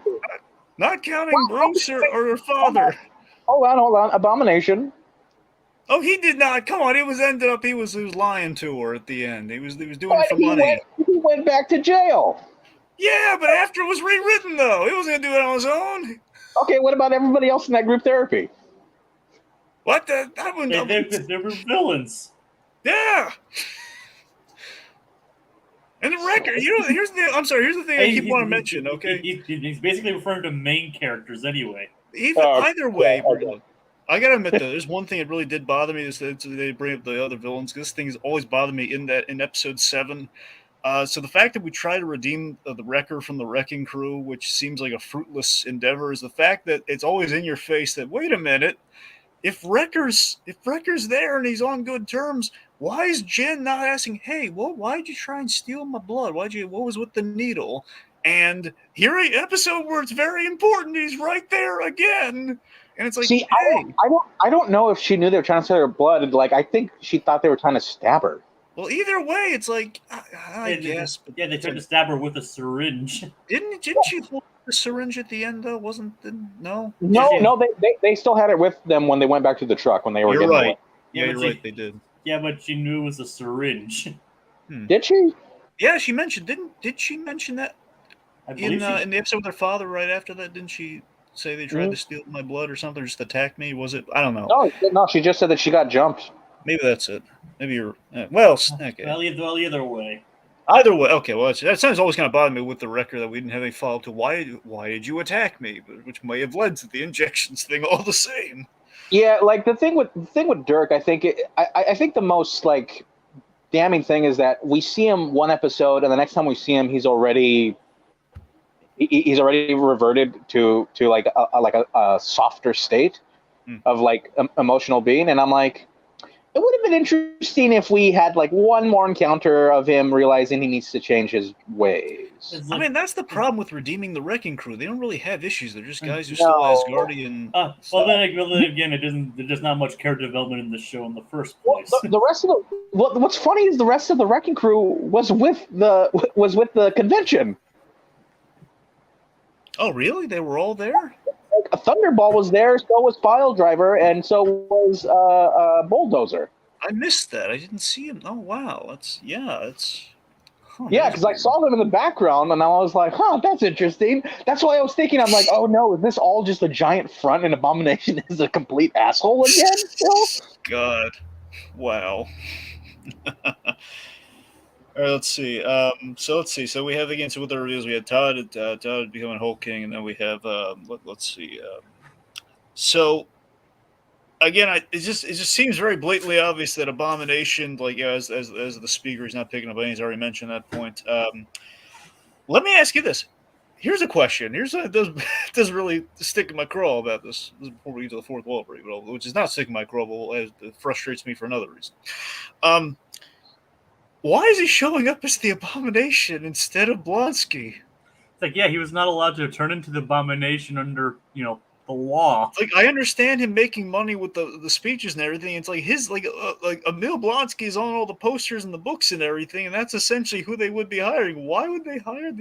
Speaker 1: Bruce or her father.
Speaker 3: Hold on. Abomination.
Speaker 1: Oh, he did not. Come on, he was lying to her at the end. He was doing
Speaker 3: But
Speaker 1: it for money.
Speaker 3: he went back to jail.
Speaker 1: Yeah, but after it was rewritten though, he wasn't gonna do it on his own.
Speaker 3: Okay, what about everybody else in that group therapy?
Speaker 1: What the? That one.
Speaker 2: They were villains.
Speaker 1: Yeah. And the record, here's the thing I keep wanting to mention. Okay,
Speaker 2: He's basically referring to main characters anyway.
Speaker 1: Either way,
Speaker 3: okay.
Speaker 1: I gotta admit though, there's one thing that really did bother me is that they bring up the other villains. This thing has always bothered me in episode 7. So the fact that we try to redeem the Wrecker from the Wrecking Crew, which seems like a fruitless endeavor, is the fact that it's always in your face that wait a minute, if Wrecker's there and he's on good terms, why is Jen not asking, hey, why'd you try and steal my blood? What was with the needle? And here episode where it's very important, he's right there again. And it's like,
Speaker 3: see,
Speaker 1: hey.
Speaker 3: I don't know if she knew they were trying to steal her blood. Like, I think she thought they were trying to stab her.
Speaker 1: Well, either way, it's like, I guess.
Speaker 2: Yeah, they tried to stab her with a syringe.
Speaker 1: Didn't she hold the syringe at the end, though? No?
Speaker 3: No, they still had it with them when they went back to the truck when they were
Speaker 1: You're
Speaker 3: getting
Speaker 1: right.
Speaker 3: away.
Speaker 1: Yeah, you're right, they did.
Speaker 2: Yeah, but she knew it was a syringe.
Speaker 3: Did she?
Speaker 1: Yeah, she mentioned, did she mention that in the episode with her father right after that? Didn't she say they tried to steal my blood or something, or just attack me? Was it? I don't know.
Speaker 3: No, she just said that she got jumped.
Speaker 1: Maybe that's it. Maybe you're... well, okay.
Speaker 2: Well, either way.
Speaker 1: Either way, okay, well, that sounds always kind of bothered me with the record that we didn't have any follow-up to why did you attack me, which may have led to the injections thing all the same.
Speaker 3: Yeah, like the thing with Dirk, I think the most like damning thing is that we see him one episode, and the next time we see him, he's already reverted to like a softer state of like emotional being, and I'm like, it would have been interesting if we had like one more encounter of him realizing he needs to change his ways.
Speaker 1: I mean, that's the problem with redeeming the Wrecking Crew. They don't really have issues. They're just guys who still Asgardian.
Speaker 2: Well, then again, there's just not much character development in the show in the first place.
Speaker 3: Well, the rest of what's funny is the rest of the Wrecking Crew was with the convention.
Speaker 1: Oh, really? They were all there?
Speaker 3: A Thunderball was there, so was File Driver, and so was Bulldozer.
Speaker 1: I missed that. I didn't see him. Oh, wow. That's... Huh,
Speaker 3: yeah, because I saw them in the background, and I was like, huh, that's interesting. That's why I was thinking, I'm like, oh no, is this all just a giant front and Abomination is a complete asshole again still?
Speaker 1: God. Wow. All right, let's see. So we have again. So with the reviews, we had Todd becoming Hulk King, and then we have let's see. So again, it just seems very blatantly obvious that Abomination, like as the speaker, he's not picking up any. He's already mentioned that point. Let me ask you this. Here's a question. Does really stick in my craw about this. This is before we get to the fourth wall break, which is not sticking my craw, but it frustrates me for another reason. Why is he showing up as the Abomination instead of Blonsky?
Speaker 2: It's like, yeah, he was not allowed to turn into the Abomination under, the law.
Speaker 1: Like, I understand him making money with the speeches and everything. It's like Emil Blonsky is on all the posters and the books and everything, and that's essentially who they would be hiring. Why would they hire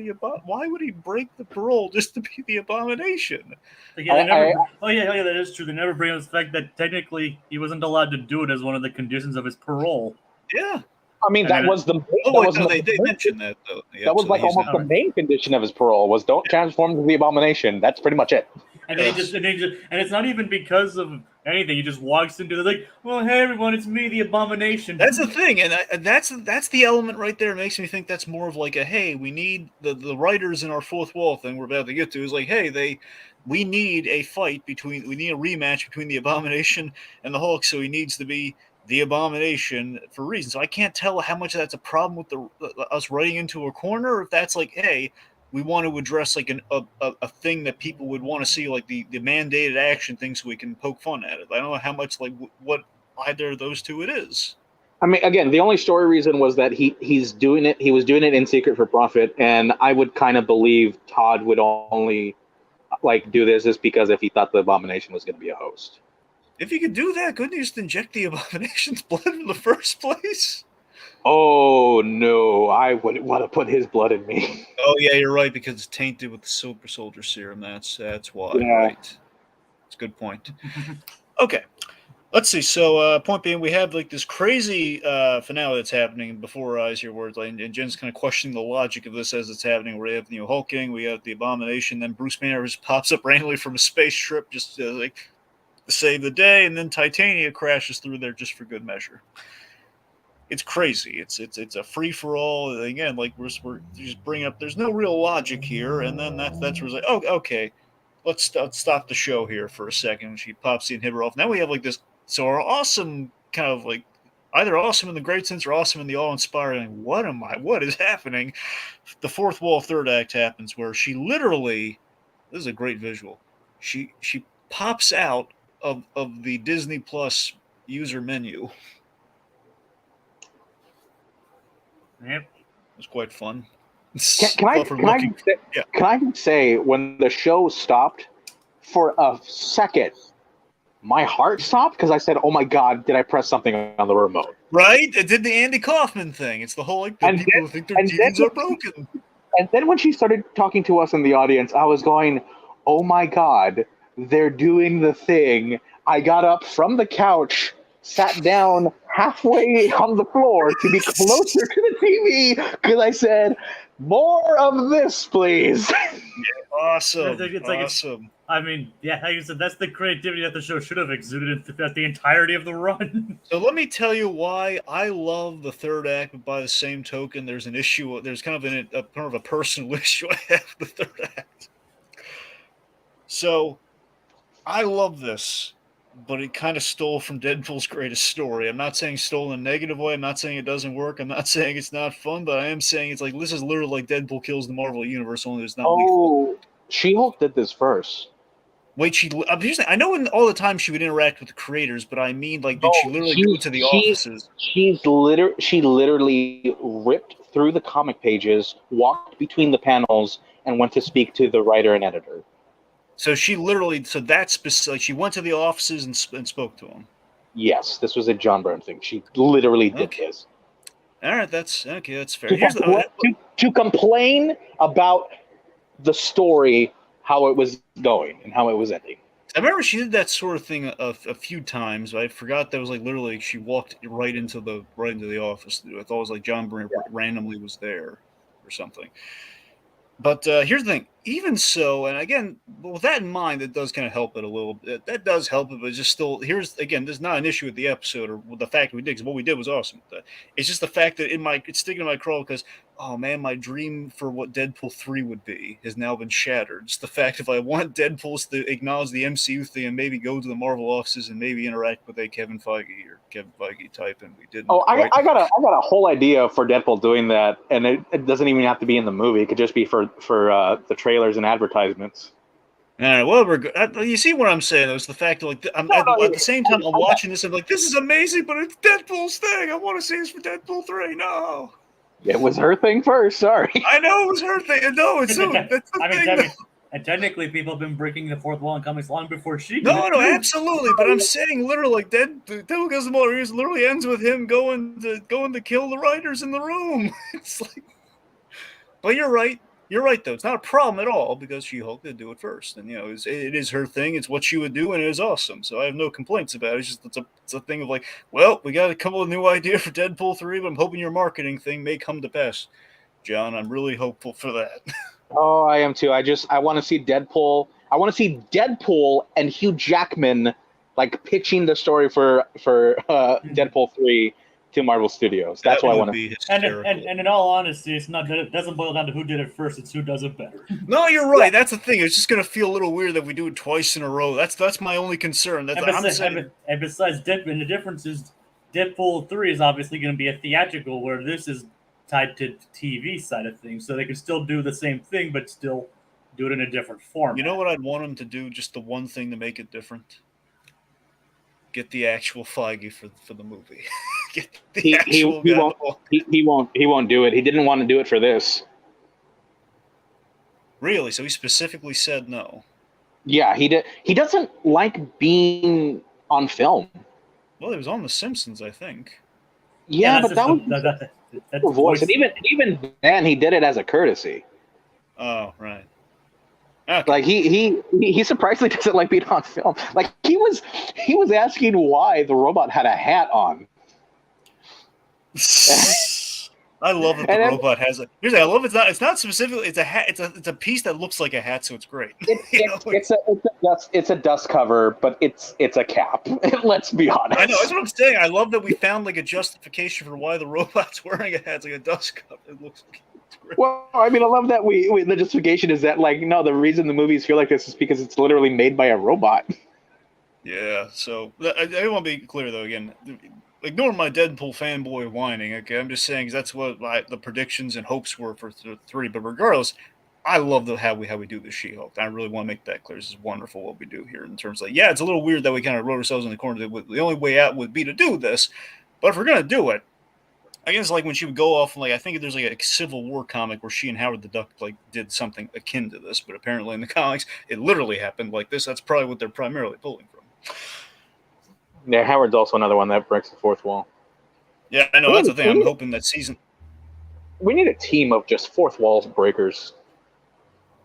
Speaker 1: why would he break the parole just to be the Abomination?
Speaker 2: Like, yeah, that is true. They never bring up the fact that technically he wasn't allowed to do it as one of the conditions of his parole.
Speaker 1: Yeah.
Speaker 3: I mean, they
Speaker 1: mentioned that, though.
Speaker 3: That was like almost the main condition of his parole was don't transform into the Abomination. That's pretty much it.
Speaker 2: And then and it's not even because of anything. He just walks into like, well, hey everyone, it's me, the Abomination.
Speaker 1: That's the thing, and that's the element right there. It makes me think that's more of like a hey, we need the writers in our fourth wall thing we're about to get to is like hey we need a rematch between the Abomination and the Hulk, so he needs to be the Abomination for reasons. So I can't tell how much of that's a problem with us writing into a corner, or if that's like, hey, we want to address like a thing that people would want to see, like the mandated action thing, so we can poke fun at it. I don't know how much like what either of those two it is.
Speaker 3: I mean, again, the only story reason was that he's doing it. He was doing it in secret for profit, and I would kind of believe Todd would only like do this just because if he thought the Abomination was going to be a host.
Speaker 1: If you could do that, couldn't you just inject the Abomination's blood in the first place?
Speaker 3: Oh, no. I wouldn't want to put his blood in me.
Speaker 1: Oh, yeah, you're right, because it's tainted with the Super Soldier Serum. That's why,
Speaker 3: yeah.
Speaker 1: Right? That's a good point. Okay. Let's see. So, point being, we have like this crazy finale that's happening before our eyes here, where and Jen's kind of questioning the logic of this as it's happening. We have Hulking, we have the Abomination, then Bruce Banner just pops up randomly from a space trip, just like to save the day, and then Titania crashes through there just for good measure. It's crazy. It's a free for all. Again, like we're just bringing up. There's no real logic here, and then that's where it's like, oh, okay, let's stop the show here for a second. She pops the inhibitor off. Now we have like this. So our awesome kind of like either awesome in the great sense or awesome in the awe-inspiring. What is happening? The fourth wall third act happens where she literally. This is a great visual. She pops out of the Disney Plus user menu.
Speaker 2: Yep.
Speaker 1: It was quite fun.
Speaker 3: Can I say, when the show stopped, for a second, my heart stopped because I said, "Oh my God, did I press something on the remote?"
Speaker 1: Right? It did the Andy Kaufman thing. It's the whole like the people who think their TVs are broken.
Speaker 3: And then when she started talking to us in the audience, I was going, "Oh my God, they're doing the thing." I got up from the couch, sat down halfway on the floor to be closer to the TV because I said, "More of this, please."
Speaker 1: Awesome.
Speaker 2: It's
Speaker 1: awesome.
Speaker 2: I mean, yeah, like you said, that's the creativity that the show should have exuded throughout the entirety of the run.
Speaker 1: So let me tell you why I love the third act, but by the same token, there's an issue. There's kind of a personal issue I have with the third act. So I love this, but it kind of stole from Deadpool's greatest story. I'm not saying stole in a negative way. I'm not saying it doesn't work. I'm not saying it's not fun, but I am saying it's like this is literally like Deadpool kills the Marvel Universe, only it's not lethal.
Speaker 3: She-Hulk did this first.
Speaker 1: Wait, I know in all the time she would interact with the creators, but I mean, like, did she literally go to the offices?
Speaker 3: She literally ripped through the comic pages, walked between the panels, and went to speak to the writer and editor.
Speaker 1: So she literally, that's specific. She went to the offices and spoke to them.
Speaker 3: Yes, this was a John Byrne thing. She literally did this.
Speaker 1: All right, that's fair.
Speaker 3: To complain about the story, how it was going and how it was ending.
Speaker 1: I remember she did that sort of thing a few times. I forgot that was like literally she walked right into the office. I thought it was like John Byrne randomly was there or something. But here's the thing. Even so, and again, with that in mind, it does kind of help it a little bit. That does help it, but it's just still, there's not an issue with the episode or with the fact that we did, because what we did was awesome. It's just the fact that it's sticking in my craw because, oh man, my dream for what Deadpool 3 would be has now been shattered. Just the fact if I want Deadpool to acknowledge the MCU thing and maybe go to the Marvel offices and maybe interact with a Kevin Feige type, and we didn't.
Speaker 3: Oh, I got a whole idea for Deadpool doing that, and it doesn't even have to be in the movie. It could just be for the trailers and advertisements.
Speaker 1: All right, well, we're good. You see what I'm saying, though? It's the fact that, like, at the same time, I'm watching this, I'm like, this is amazing, but it's Deadpool's thing. I want to see this for Deadpool 3. No.
Speaker 3: It was her thing first, sorry.
Speaker 1: I know it was her thing. No, it's so, that's the thing.
Speaker 2: And technically, people have been breaking the fourth wall in comics long before she did.
Speaker 1: No, absolutely. But I'm saying, literally, like, Deadpool Goes to the Motor literally ends with him going to kill the writers in the room. It's like, but you're right. You're right, though. It's not a problem at all because She-Hulk did do it first, and it is her thing. It's what she would do, and it is awesome. So I have no complaints about it. It's just it's a thing of like, well, we got to come up with a new idea for Deadpool 3, but I'm hoping your marketing thing may come to pass, John. I'm really hopeful for that.
Speaker 3: Oh, I am too. I want to see Deadpool. I want to see Deadpool and Hugh Jackman like pitching the story for Deadpool 3. To Marvel Studios. That's what I want to.
Speaker 2: And in all honesty, it doesn't boil down to who did it first; it's who does it better.
Speaker 1: No, you're right. That's the thing. It's just going to feel a little weird that we do it twice in a row. That's my only concern.
Speaker 2: And besides, Deadpool, the difference is Deadpool 3 is obviously going to be a theatrical, where this is tied to TV side of things, so they can still do the same thing, but still do it in a different form.
Speaker 1: You know what I'd want them to do? Just the one thing to make it different. Get the actual Feige for the movie. Get the
Speaker 3: he won't do it. He didn't want to do it for this.
Speaker 1: Really? So he specifically said no.
Speaker 3: Yeah, he did. He doesn't like being on film.
Speaker 1: Well, he was on The Simpsons, I think.
Speaker 3: Yeah, but that was voice. And even then, he did it as a courtesy.
Speaker 1: Oh, right. Okay.
Speaker 3: Like he surprisingly doesn't like being on film. Like he was asking why the robot had a hat on.
Speaker 1: I love that the
Speaker 3: And then
Speaker 1: robot has a. Here's I love it's not specifically it's a hat it's a piece that looks like a hat, so it's great.
Speaker 3: it's a dust cover, but it's a cap. Let's be honest.
Speaker 1: I know that's what I'm saying. I love that we found like a justification for why the robot's wearing a hat. It's like a dust cover. It looks great.
Speaker 3: Well, I mean, I love that we the justification is that like no, the reason the movies feel like this is because it's literally made by a robot.
Speaker 1: Yeah. So I want to be clear though. Again, ignore my Deadpool fanboy whining. Okay, I'm just saying that's what the predictions and hopes were for 3. But regardless, I love how we do this She-Hulk. I really want to make that clear. This is wonderful what we do here in terms of it's a little weird that we kind of wrote ourselves in the corner. The only way out would be to do this, but if we're gonna do it, I guess like when she would go off and I think there's like a Civil War comic where she and Howard the Duck did something akin to this, but apparently in the comics it literally happened like this. That's probably what they're primarily pulling from.
Speaker 3: Yeah, Howard's also another one that breaks the fourth wall.
Speaker 1: Yeah, I know. That's the thing. I'm hoping that season.
Speaker 3: We need a team of just fourth wall breakers.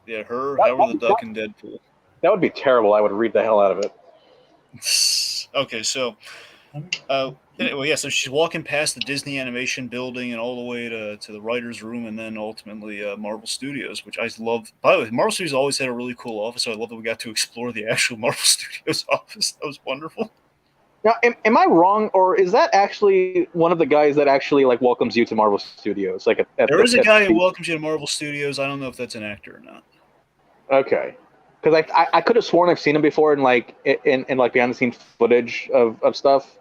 Speaker 1: Yeah, Howard the Duck, and Deadpool.
Speaker 3: That would be terrible. I would read the hell out of it.
Speaker 1: Okay, so, anyway, yeah. So she's walking past the Disney Animation Building and all the way to the writers' room, and then ultimately Marvel Studios, which I love. By the way, Marvel Studios always had a really cool office, so I love that we got to explore the actual Marvel Studios office. That was wonderful.
Speaker 3: Now, am I wrong, or is that actually one of the guys that actually welcomes you to Marvel Studios?
Speaker 1: There is a guy who welcomes you to Marvel Studios. I don't know if that's an actor or not.
Speaker 3: Okay, because I could have sworn I've seen him before in behind the scenes footage of stuff,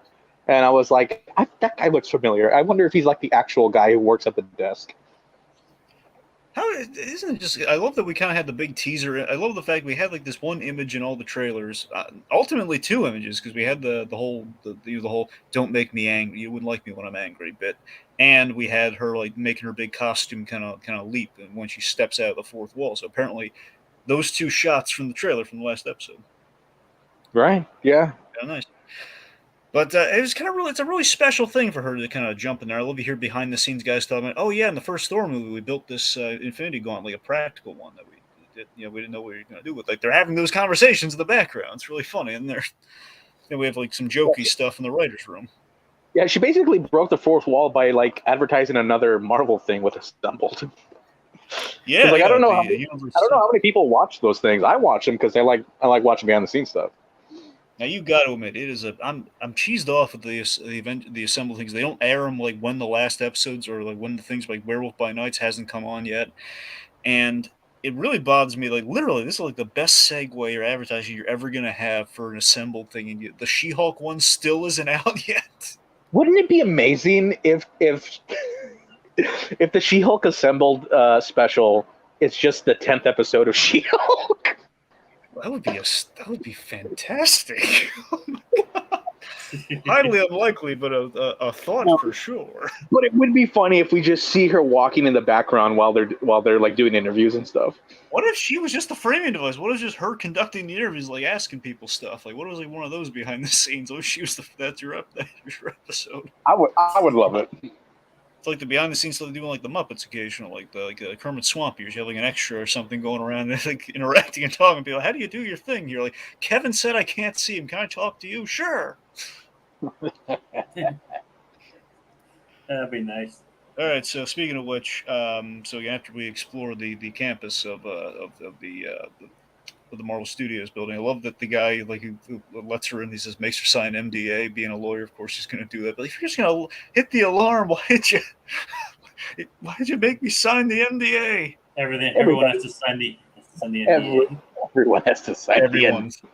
Speaker 3: and I was like, that guy looks familiar. I wonder if he's the actual guy who works at the desk.
Speaker 1: How isn't it just? I love that we kind of had the big teaser. I love the fact we had this one image in all the trailers. Ultimately, 2 images because we had the whole "Don't make me angry. You wouldn't like me when I'm angry" bit, and we had her making her big costume kind of leap and when she steps out of the fourth wall. So apparently, those 2 shots from the trailer from the last episode.
Speaker 3: Right. Yeah.
Speaker 1: Nice. But it was it's a really special thing for her to kind of jump in there. I love to hear behind the scenes guys talking about, oh yeah, in the first Thor movie, we built this Infinity Gauntlet, a practical one that we did. We didn't know what we were going to do with. They're having those conversations in the background. It's really funny, and we have some jokey stuff in the writers' room.
Speaker 3: Yeah, she basically broke the fourth wall by advertising another Marvel thing with Assembled.
Speaker 1: Yeah,
Speaker 3: I don't know how many people watch those things. I watch them because I like watching behind the scenes stuff.
Speaker 1: Now you got to admit, I'm cheesed off with the Assemble things. They don't air them when the last episodes or when the things like Werewolf by Nights hasn't come on yet, and it really bothers me. Literally, this is the best segue or advertising you're ever gonna have for an Assembled thing, and the She-Hulk one still isn't out yet.
Speaker 3: Wouldn't it be amazing if the She-Hulk Assembled special is just the 10th episode of She-Hulk?
Speaker 1: That would be fantastic. Oh my God. Highly unlikely, but a thought for sure.
Speaker 3: But it would be funny if we just see her walking in the background while they're doing interviews and stuff.
Speaker 1: What if she was just the framing device? What if just her conducting the interviews, asking people stuff? What was one of those behind the scenes? What if she was that's your episode?
Speaker 3: I would love it.
Speaker 1: It's the behind the scenes stuff they do the Muppets occasional, the Kermit Swamp years. You have an extra or something going around and interacting and talking to people. How do you do your thing? You're Kevin said I can't see him. Can I talk to you? Sure.
Speaker 2: That'd be nice.
Speaker 1: All right. So speaking of which, so after we explore the campus of the Marvel Studios building, I love that the guy who lets her in. He says makes her sign MDA. Being a lawyer, of course, he's going to do that. But if you're just going to hit the alarm, why did you make me sign the MDA?
Speaker 2: Everyone has to sign the NDA.
Speaker 3: Everyone has to sign the NDA.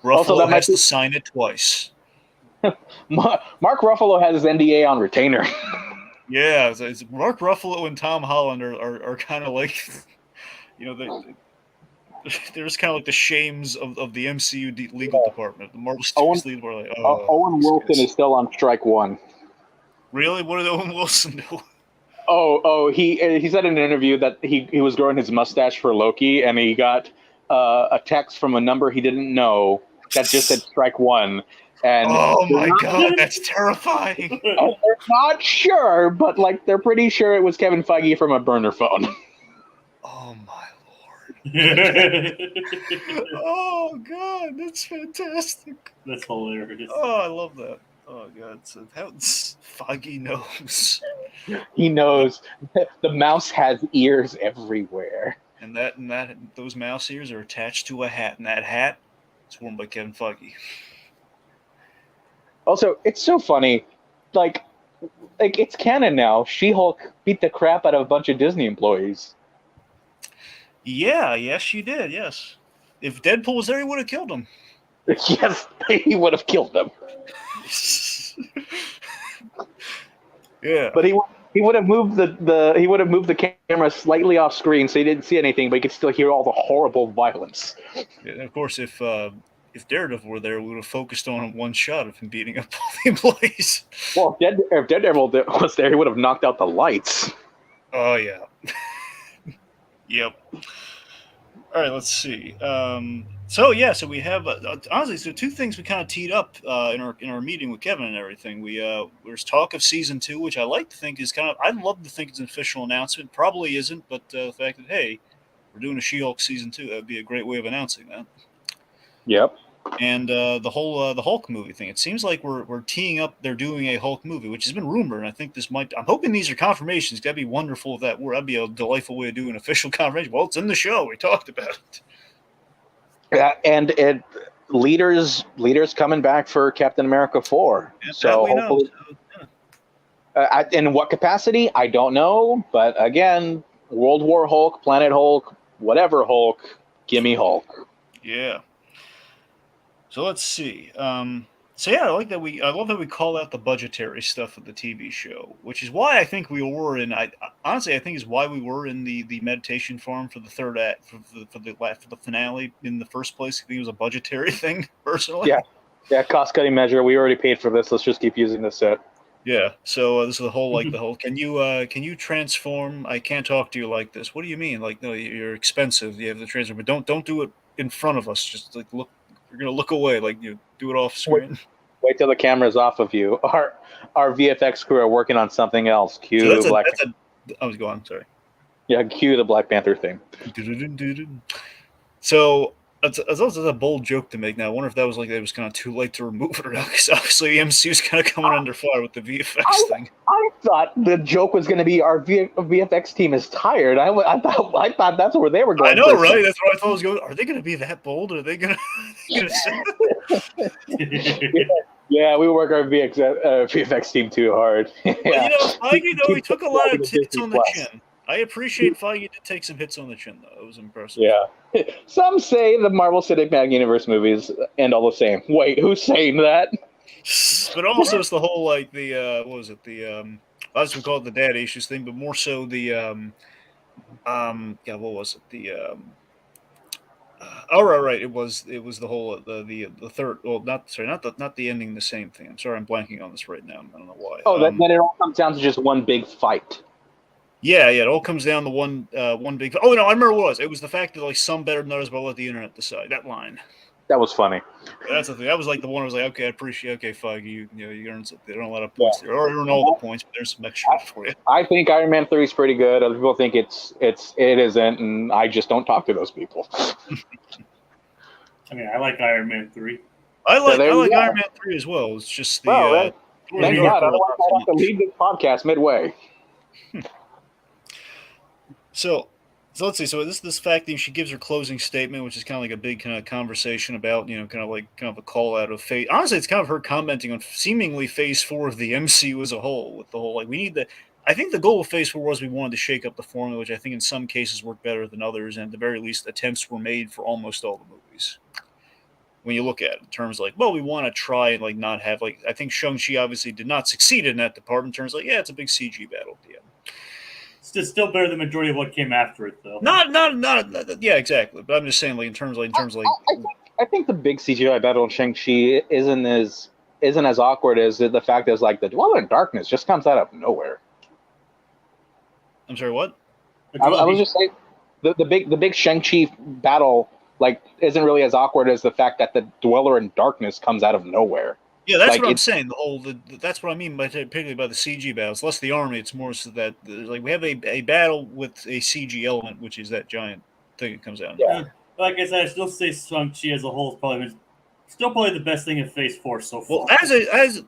Speaker 1: Ruffalo has to sign it twice.
Speaker 3: Mark Ruffalo has his NDA on retainer.
Speaker 1: Yeah, it's Mark Ruffalo and Tom Holland are kind of there's kind of the shames of the MCU legal department. The Marvel Studios legal department.
Speaker 3: Owen Wilson is still on strike one.
Speaker 1: Really? What did Owen Wilson do?
Speaker 3: He said in an interview that he was growing his mustache for Loki, and he got a text from a number he didn't know that just said strike one. And
Speaker 1: oh my God, that's terrifying.
Speaker 3: They're not sure, but they're pretty sure it was Kevin Feige from a burner phone.
Speaker 1: Oh my Lord. Oh God, that's fantastic.
Speaker 2: That's hilarious.
Speaker 1: Oh, I love that. Oh God, so that's Foggy knows,
Speaker 3: He knows the mouse has ears everywhere.
Speaker 1: and those mouse ears are attached to a hat, and that hat is worn by Kevin Foggy.
Speaker 3: Also, it's so funny, like it's canon now. She-Hulk beat the crap out of a bunch of Disney employees.
Speaker 1: Yeah, yes, she did. Yes, if Deadpool was there, he would have killed him.
Speaker 3: Yes, he would have killed them.
Speaker 1: Yeah,
Speaker 3: But he would have moved the camera slightly off screen so he didn't see anything, but he could still hear all the horrible violence.
Speaker 1: and of course, if Daredevil were there, we would have focused on one shot of him beating up all the employees.
Speaker 3: Well, if Daredevil was there, he would have knocked out the lights.
Speaker 1: Oh yeah. Yep. All right, let's see. So we have honestly, so two things we kind of teed up in our meeting with Kevin and everything. There's talk of season 2, which I like to think is I'd love to think it's an official announcement. Probably isn't, but the fact that hey, we're doing a She-Hulk season 2, that'd be a great way of announcing that.
Speaker 3: Yep.
Speaker 1: And the Hulk movie thing. It seems like we're teeing up. They're doing a Hulk movie, which has been rumored. And I think this might. I'm hoping these are confirmations. That'd be wonderful if that were. That'd be a delightful way to do an official confirmation. Well, it's in the show. We talked about it.
Speaker 3: Yeah, and leaders coming back for Captain America 4.
Speaker 1: Yeah,
Speaker 3: so hopefully, in what capacity, I don't know. But again, World War Hulk, Planet Hulk, whatever Hulk, gimme Hulk.
Speaker 1: Yeah. So let's see. So yeah, I love that we call out the budgetary stuff of the TV show, which is why I think we were in. Honestly, I think is why we were in the meditation farm for the third act for the finale in the first place. I think it was a budgetary thing, personally.
Speaker 3: Yeah, cost cutting measure. We already paid for this. Let's just keep using this set.
Speaker 1: Yeah. So this is the whole the whole. Can you transform? I can't talk to you like this. What do you mean? Like no, you're expensive. You have to transform, but don't do it in front of us. Just like look. You're gonna look away, like you do it off screen.
Speaker 3: Wait till the camera's off of you. Our VFX crew are working on something else. Cue
Speaker 1: So
Speaker 3: Black.
Speaker 1: I was going. Sorry.
Speaker 3: Yeah, cue the Black Panther thing.
Speaker 1: So that's a bold joke to make. Now I wonder if that was like it was kind of too late to remove it or not, because obviously the MCU's kind of coming under fire with the VFX thing.
Speaker 3: I thought the joke was going to be our VFX team is tired. I thought that's where they were going.
Speaker 1: I know, right? That's what I thought was going. Are they going to be that bold? Are they going to say?
Speaker 3: Yeah, we work our VFX team too hard.
Speaker 1: Yeah. Well, Feige though he took a lot of hits on the chin. I appreciate Feige did take some hits on the chin though. It was impressive.
Speaker 3: Yeah. Some say the Marvel Cinematic Universe movies end all the same. Wait, who's saying that?
Speaker 1: But also it's the whole what was it? I was gonna call it the dad issues thing, but more so the what was it? Right. It was the whole the third. Well, not the ending. The same thing. I'm sorry, I'm blanking on this right now. I don't know why.
Speaker 3: Oh, then it all comes down to just one big fight.
Speaker 1: Yeah. It all comes down to one big. Oh no, I remember what it was. It was the fact that some better than others, but let the internet decide. That line.
Speaker 3: That was funny.
Speaker 1: That's the thing. That was like the one I was like, okay, I appreciate. Okay, Feige, you earned something. They don't let up points there, or earn all the points, but there's some extra for you.
Speaker 3: I think Iron Man 3 is pretty good. Other people think it isn't, and I just don't talk to those people.
Speaker 2: I mean, I like Iron Man 3.
Speaker 1: I like Iron Man 3 as well. It's just the.
Speaker 3: Thank God. Otherwise, I'd have to leave this podcast midway.
Speaker 1: So let's see. So this fact that she gives her closing statement, which is kind of like a big kind of conversation about, kind of a call out of phase. Honestly, it's kind of her commenting on seemingly phase 4 of the MCU as a whole, with the whole we need the. I think the goal of phase 4 was we wanted to shake up the formula, which I think in some cases worked better than others, and at the very least, attempts were made for almost all the movies. When you look at it in terms we want to try and not have I think Shang-Chi obviously did not succeed in that department. In terms it's a big CG battle at the end.
Speaker 2: It's still better than the majority of what came after it, though.
Speaker 1: Not yeah, exactly. But I'm just saying, in terms of
Speaker 3: I think the big CGI battle in Shang-Chi isn't as awkward as the fact that the Dweller in Darkness just comes out of nowhere.
Speaker 1: I'm sorry, what?
Speaker 3: I was just saying the big Shang-Chi battle isn't really as awkward as the fact that the Dweller in Darkness comes out of nowhere.
Speaker 1: Yeah, that's what I'm saying. That's what I mean particularly by the CG battles. Less the army, it's more so that we have a battle with a CG element, which is that giant think it comes down.
Speaker 3: Yeah.
Speaker 2: Like I said, I still say Shang-Chi as a whole is probably the best thing in Phase 4 so far.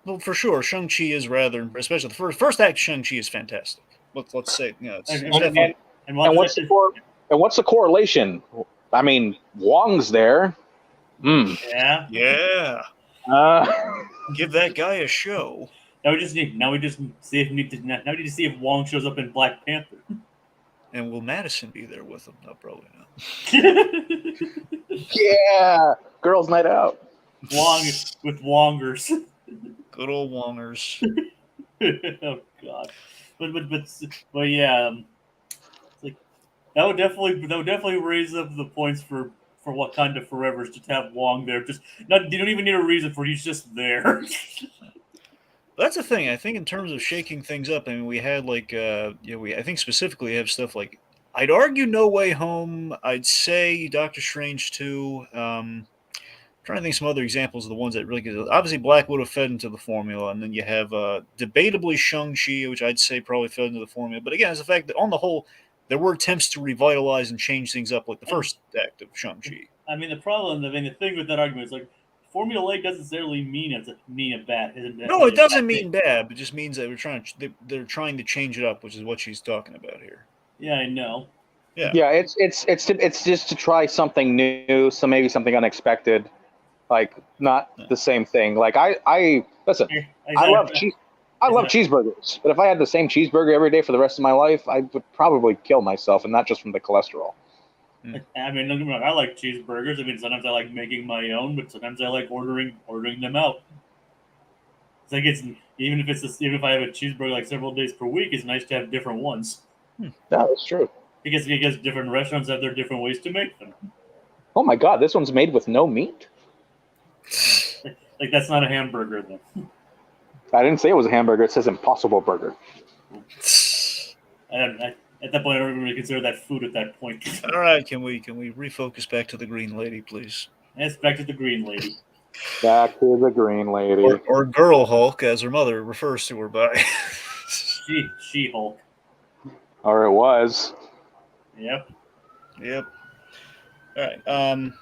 Speaker 1: Well, for sure, Shang-Chi is rather, especially the first act. Shang-Chi is fantastic. Let's say, it's definitely.
Speaker 3: And what's the correlation? I mean, Wong's there.
Speaker 2: Yeah.
Speaker 1: Yeah. Give that guy a show.
Speaker 2: Now we just see if Wong shows up in Black Panther.
Speaker 1: And will Madison be there with him? No, probably not.
Speaker 3: Yeah, girls' night out.
Speaker 2: Wong with Wongers.
Speaker 1: Good old Wongers.
Speaker 2: Oh God, but yeah, it's like that would definitely raise up the points for Wakanda Forever just to have Wong there. Just you don't even need a reason for it. He's just there.
Speaker 1: That's the thing. I think in terms of shaking things up, I mean, we had I think specifically have stuff like, I'd argue No Way Home. I'd say Doctor Strange 2. Trying to think some other examples of the ones that really get. Obviously, Black Widow fed into the formula, and then you have debatably Shang-Chi, which I'd say probably fed into the formula. But again, it's the fact that on the whole, there were attempts to revitalize and change things up, like the first act of Shang-Chi.
Speaker 2: I mean, the thing with that argument is like, formulaic doesn't necessarily mean a bad.
Speaker 1: No, it doesn't mean bad. It just means that they're trying to change it up, which is what she's talking about here.
Speaker 2: Yeah, I know.
Speaker 3: Yeah, it's just to try something new, so maybe something unexpected, like not the same thing. Like I listen, I love cheeseburgers, but if I had the same cheeseburger every day for the rest of my life, I would probably kill myself, and not just from the cholesterol.
Speaker 2: I mean, don't get me wrong, I like cheeseburgers. I mean, sometimes I like making my own, but sometimes I like ordering them out. It's like even if I have a cheeseburger like several days per week, it's nice to have different ones.
Speaker 3: Yeah, that's true.
Speaker 2: Because different restaurants have their different ways to make them.
Speaker 3: Oh my God, this one's made with no meat.
Speaker 2: Like that's not a hamburger, then.
Speaker 3: I didn't say it was a hamburger. It says Impossible Burger.
Speaker 2: At that point, I don't even really consider that food at that point.
Speaker 1: All right, can we refocus back to the Green Lady, please?
Speaker 2: Yes, back to the Green Lady.
Speaker 3: Back to the Green Lady.
Speaker 1: Or Girl Hulk, as her mother refers to her by.
Speaker 2: She-Hulk.
Speaker 3: Or it was.
Speaker 2: Yep.
Speaker 1: All right.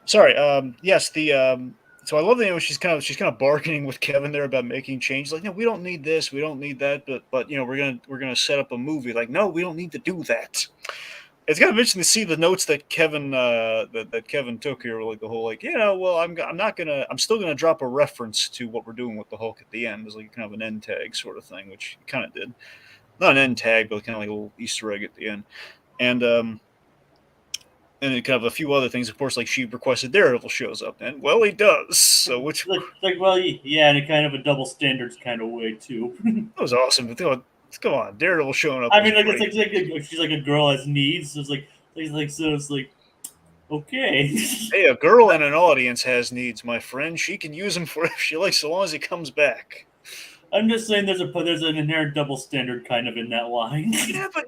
Speaker 1: Sorry. Yes. So I love that she's kind of bargaining with Kevin there about making changes. Like, no, we don't need this, we don't need that, but we're gonna set up a movie. Like, no, we don't need to do that. It's kind of interesting to see the notes that Kevin that Kevin took here, like the whole I'm still gonna drop a reference to what we're doing with the Hulk at the end as like kind of an end tag sort of thing, which he kind of did. Not an end tag, but kind of like a little Easter egg at the end, and then kind of a few other things. Of course, like she requested Daredevil shows up, and well, he does. So which
Speaker 2: in a kind of a double standards kind of way too.
Speaker 1: That was awesome. But come on, Daredevil showing up.
Speaker 2: I mean, she's like a girl has needs. So it's like okay.
Speaker 1: Hey, a girl in an audience has needs, my friend. She can use them for if she likes, so long as he comes back.
Speaker 2: I'm just saying there's an inherent double standard kind of in that line.
Speaker 1: Yeah, but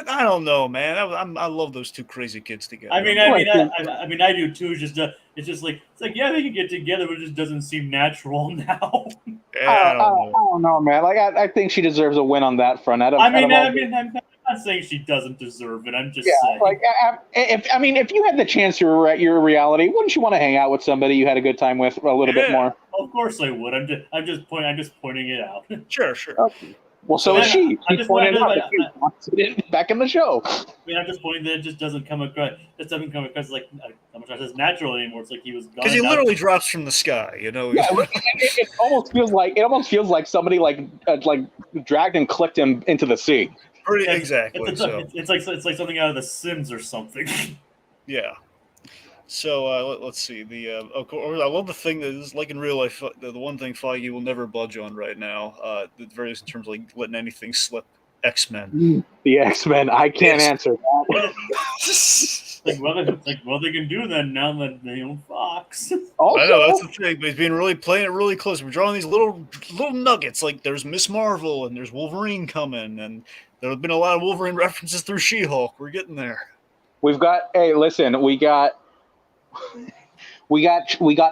Speaker 1: I don't know, man. I love those two crazy kids together.
Speaker 2: I I do too. It's just like yeah, they can get together, but it just doesn't seem natural now.
Speaker 1: Yeah, I
Speaker 3: don't know, man. Like I think she deserves a win on that front. I'm
Speaker 2: not saying she doesn't deserve it. I'm just saying.
Speaker 3: Like if you had the chance to rewrite your reality, wouldn't you want to hang out with somebody you had a good time with a little bit more?
Speaker 2: Of course I would. I'm just pointing it out.
Speaker 1: Sure.
Speaker 3: Okay. Well, so is she. She's pointing out back in the show.
Speaker 2: I mean, I'm just pointing that it just doesn't come across. It doesn't come across like as natural anymore. It's like he was gone.
Speaker 1: Because he literally drops from the sky. You know.
Speaker 3: Yeah, it almost feels like somebody like dragged and clicked him into the sea.
Speaker 1: Exactly.
Speaker 2: It's like something out of The Sims or something.
Speaker 1: Yeah. So let's see. Of course, I love the thing that is like in real life. The one thing Feige will never budge on right now. The various in terms of like letting anything slip. X-Men.
Speaker 3: The X-Men. I can't answer that.
Speaker 2: They can do that now that they own Fox.
Speaker 3: Also,
Speaker 1: I know that's the thing, but he's playing it really close. We're drawing these little nuggets. Like there's Miss Marvel and there's Wolverine coming, and there have been a lot of Wolverine references through She-Hulk. We're getting there.
Speaker 3: We got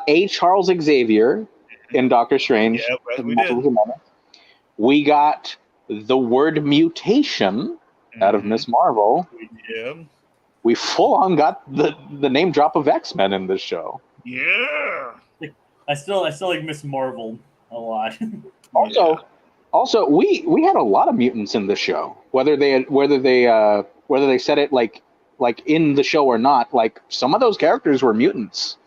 Speaker 3: a Charles Xavier in Doctor Strange.
Speaker 1: Yeah, we did.
Speaker 3: We got the word mutation out of Miss Marvel,
Speaker 1: Yeah.
Speaker 3: we full on got the name drop of X-Men in this show.
Speaker 1: Yeah.
Speaker 2: I still like Miss Marvel a lot.
Speaker 3: Also, we had a lot of mutants in this show. Whether they said it like in the show or not, like some of those characters were mutants.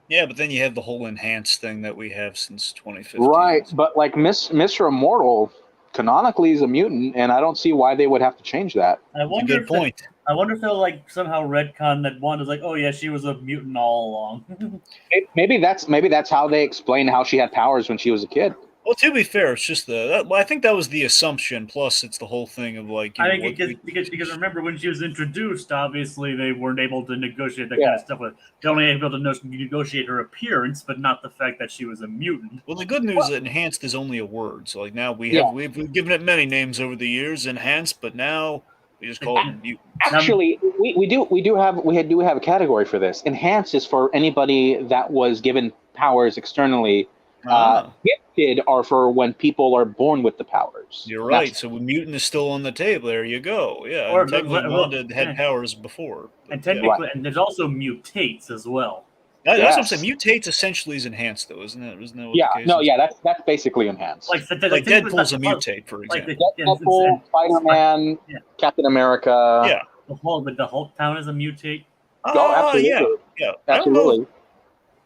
Speaker 1: Yeah, but then you have the whole enhanced thing that we have since 2015.
Speaker 3: Right, but like Mr. Immortal canonically is a mutant, and I don't see why they would have to change that.
Speaker 2: I wonder
Speaker 1: Good point.
Speaker 2: I wonder if they'll like somehow retcon that Wanda's like, oh yeah, she was a mutant all along.
Speaker 3: Maybe that's how they explain how she had powers when she was a kid.
Speaker 1: Well, to be fair, it's just I think that was the assumption. Plus, it's the whole thing of like.
Speaker 2: I think because remember when she was introduced, obviously they weren't able to negotiate that kind of stuff with. They only able to negotiate her appearance, but not the fact that she was a mutant.
Speaker 1: Well, the good news is that enhanced is only a word. So like now we've given it many names over the years, enhanced, but now we just call it mutant.
Speaker 3: Actually, we do have a category for this. Enhanced is for anybody that was given powers externally. Gifted are for when people are born with the powers.
Speaker 1: You're right. So mutant is still on the table. There you go. Yeah.
Speaker 2: Or
Speaker 1: technically, Wanda had powers before.
Speaker 2: And technically, and there's also mutates as well.
Speaker 1: That's what I'm saying. Mutates essentially is enhanced, though, isn't that? Isn't that what the case is?
Speaker 3: That's basically enhanced.
Speaker 1: Like Deadpool's a mutate, for example.
Speaker 3: Deadpool, Spider-Man, Captain America.
Speaker 1: Yeah.
Speaker 2: The Hulk town is a mutate.
Speaker 3: Oh, absolutely.
Speaker 1: Yeah.
Speaker 3: Absolutely.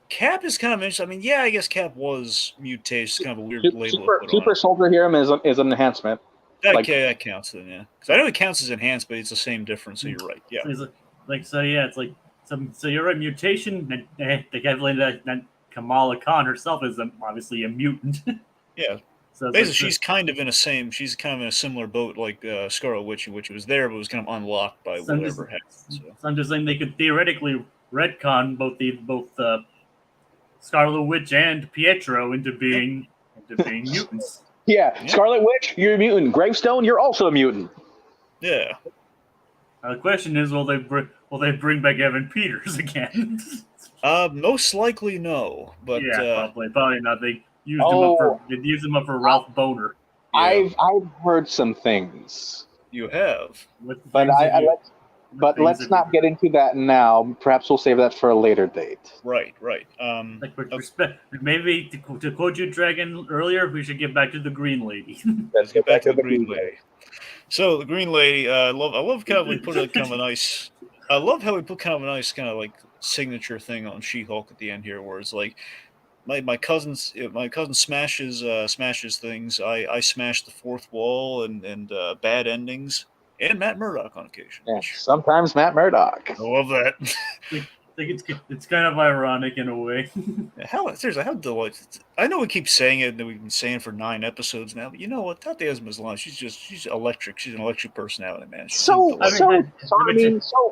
Speaker 1: Cap is kind of interesting. I mean, I guess Cap was mutate. It's kind of a weird label.
Speaker 3: Super Soldier Hero is an enhancement.
Speaker 1: That counts then, yeah. Because I know it counts as enhanced, but it's the same difference. So you're right. Yeah.
Speaker 2: So you're right. Mutation. They calculated that Kamala Khan herself is obviously a mutant.
Speaker 1: Yeah. So basically, she's kind of in a similar boat like Scarlet Witch, which was there, but was kind of unlocked by whatever happened. So
Speaker 2: I'm just saying they could theoretically retcon both Scarlet Witch and Pietro into being mutants.
Speaker 3: Yeah, Scarlet Witch, you're a mutant. Gravestone, you're also a mutant.
Speaker 1: Yeah.
Speaker 2: The question is, will they bring back Evan Peters again?
Speaker 1: Most likely no. But
Speaker 2: probably not. They used him up for Ralph Boner.
Speaker 3: Yeah. I've heard some things.
Speaker 1: You have,
Speaker 3: but let's not get into that now. Perhaps we'll save that for a later date.
Speaker 1: Right.
Speaker 2: Maybe to quote you, Dragon, earlier, we should get back to the Green Lady.
Speaker 1: Let's get back to the Green Lady. So the Green Lady, I love kind of we put kind of a nice. I love how we put kind of a nice kind of like signature thing on She-Hulk at the end here, where it's like my cousin smashes things. I smash the fourth wall and bad endings. And Matt Murdock on occasion.
Speaker 3: Yeah, sometimes Matt Murdock.
Speaker 1: I love that.
Speaker 2: It's kind of ironic in a way.
Speaker 1: Seriously, how delightful. I know we keep saying it, and we've been saying it for 9 episodes now, but you know what? Tatiana Maslany, she's electric. She's an electric personality, man. She's
Speaker 3: so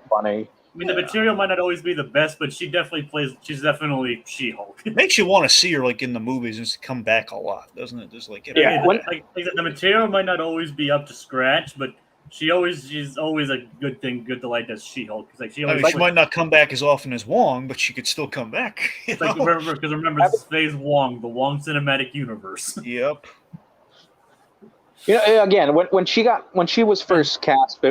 Speaker 3: funny.
Speaker 2: I mean, the material might not always be the best, but she's definitely She-Hulk.
Speaker 1: It makes you want to see her like in the movies and just come back a lot, doesn't it? Just like
Speaker 2: the material might not always be up to scratch, but she's always a good delight as She-Hulk. She
Speaker 1: might not come back as often as Wong, but she could still come back.
Speaker 2: Remember, this is Phase Wong, the Wong Cinematic Universe.
Speaker 1: Yep.
Speaker 3: Again, when she was first cast,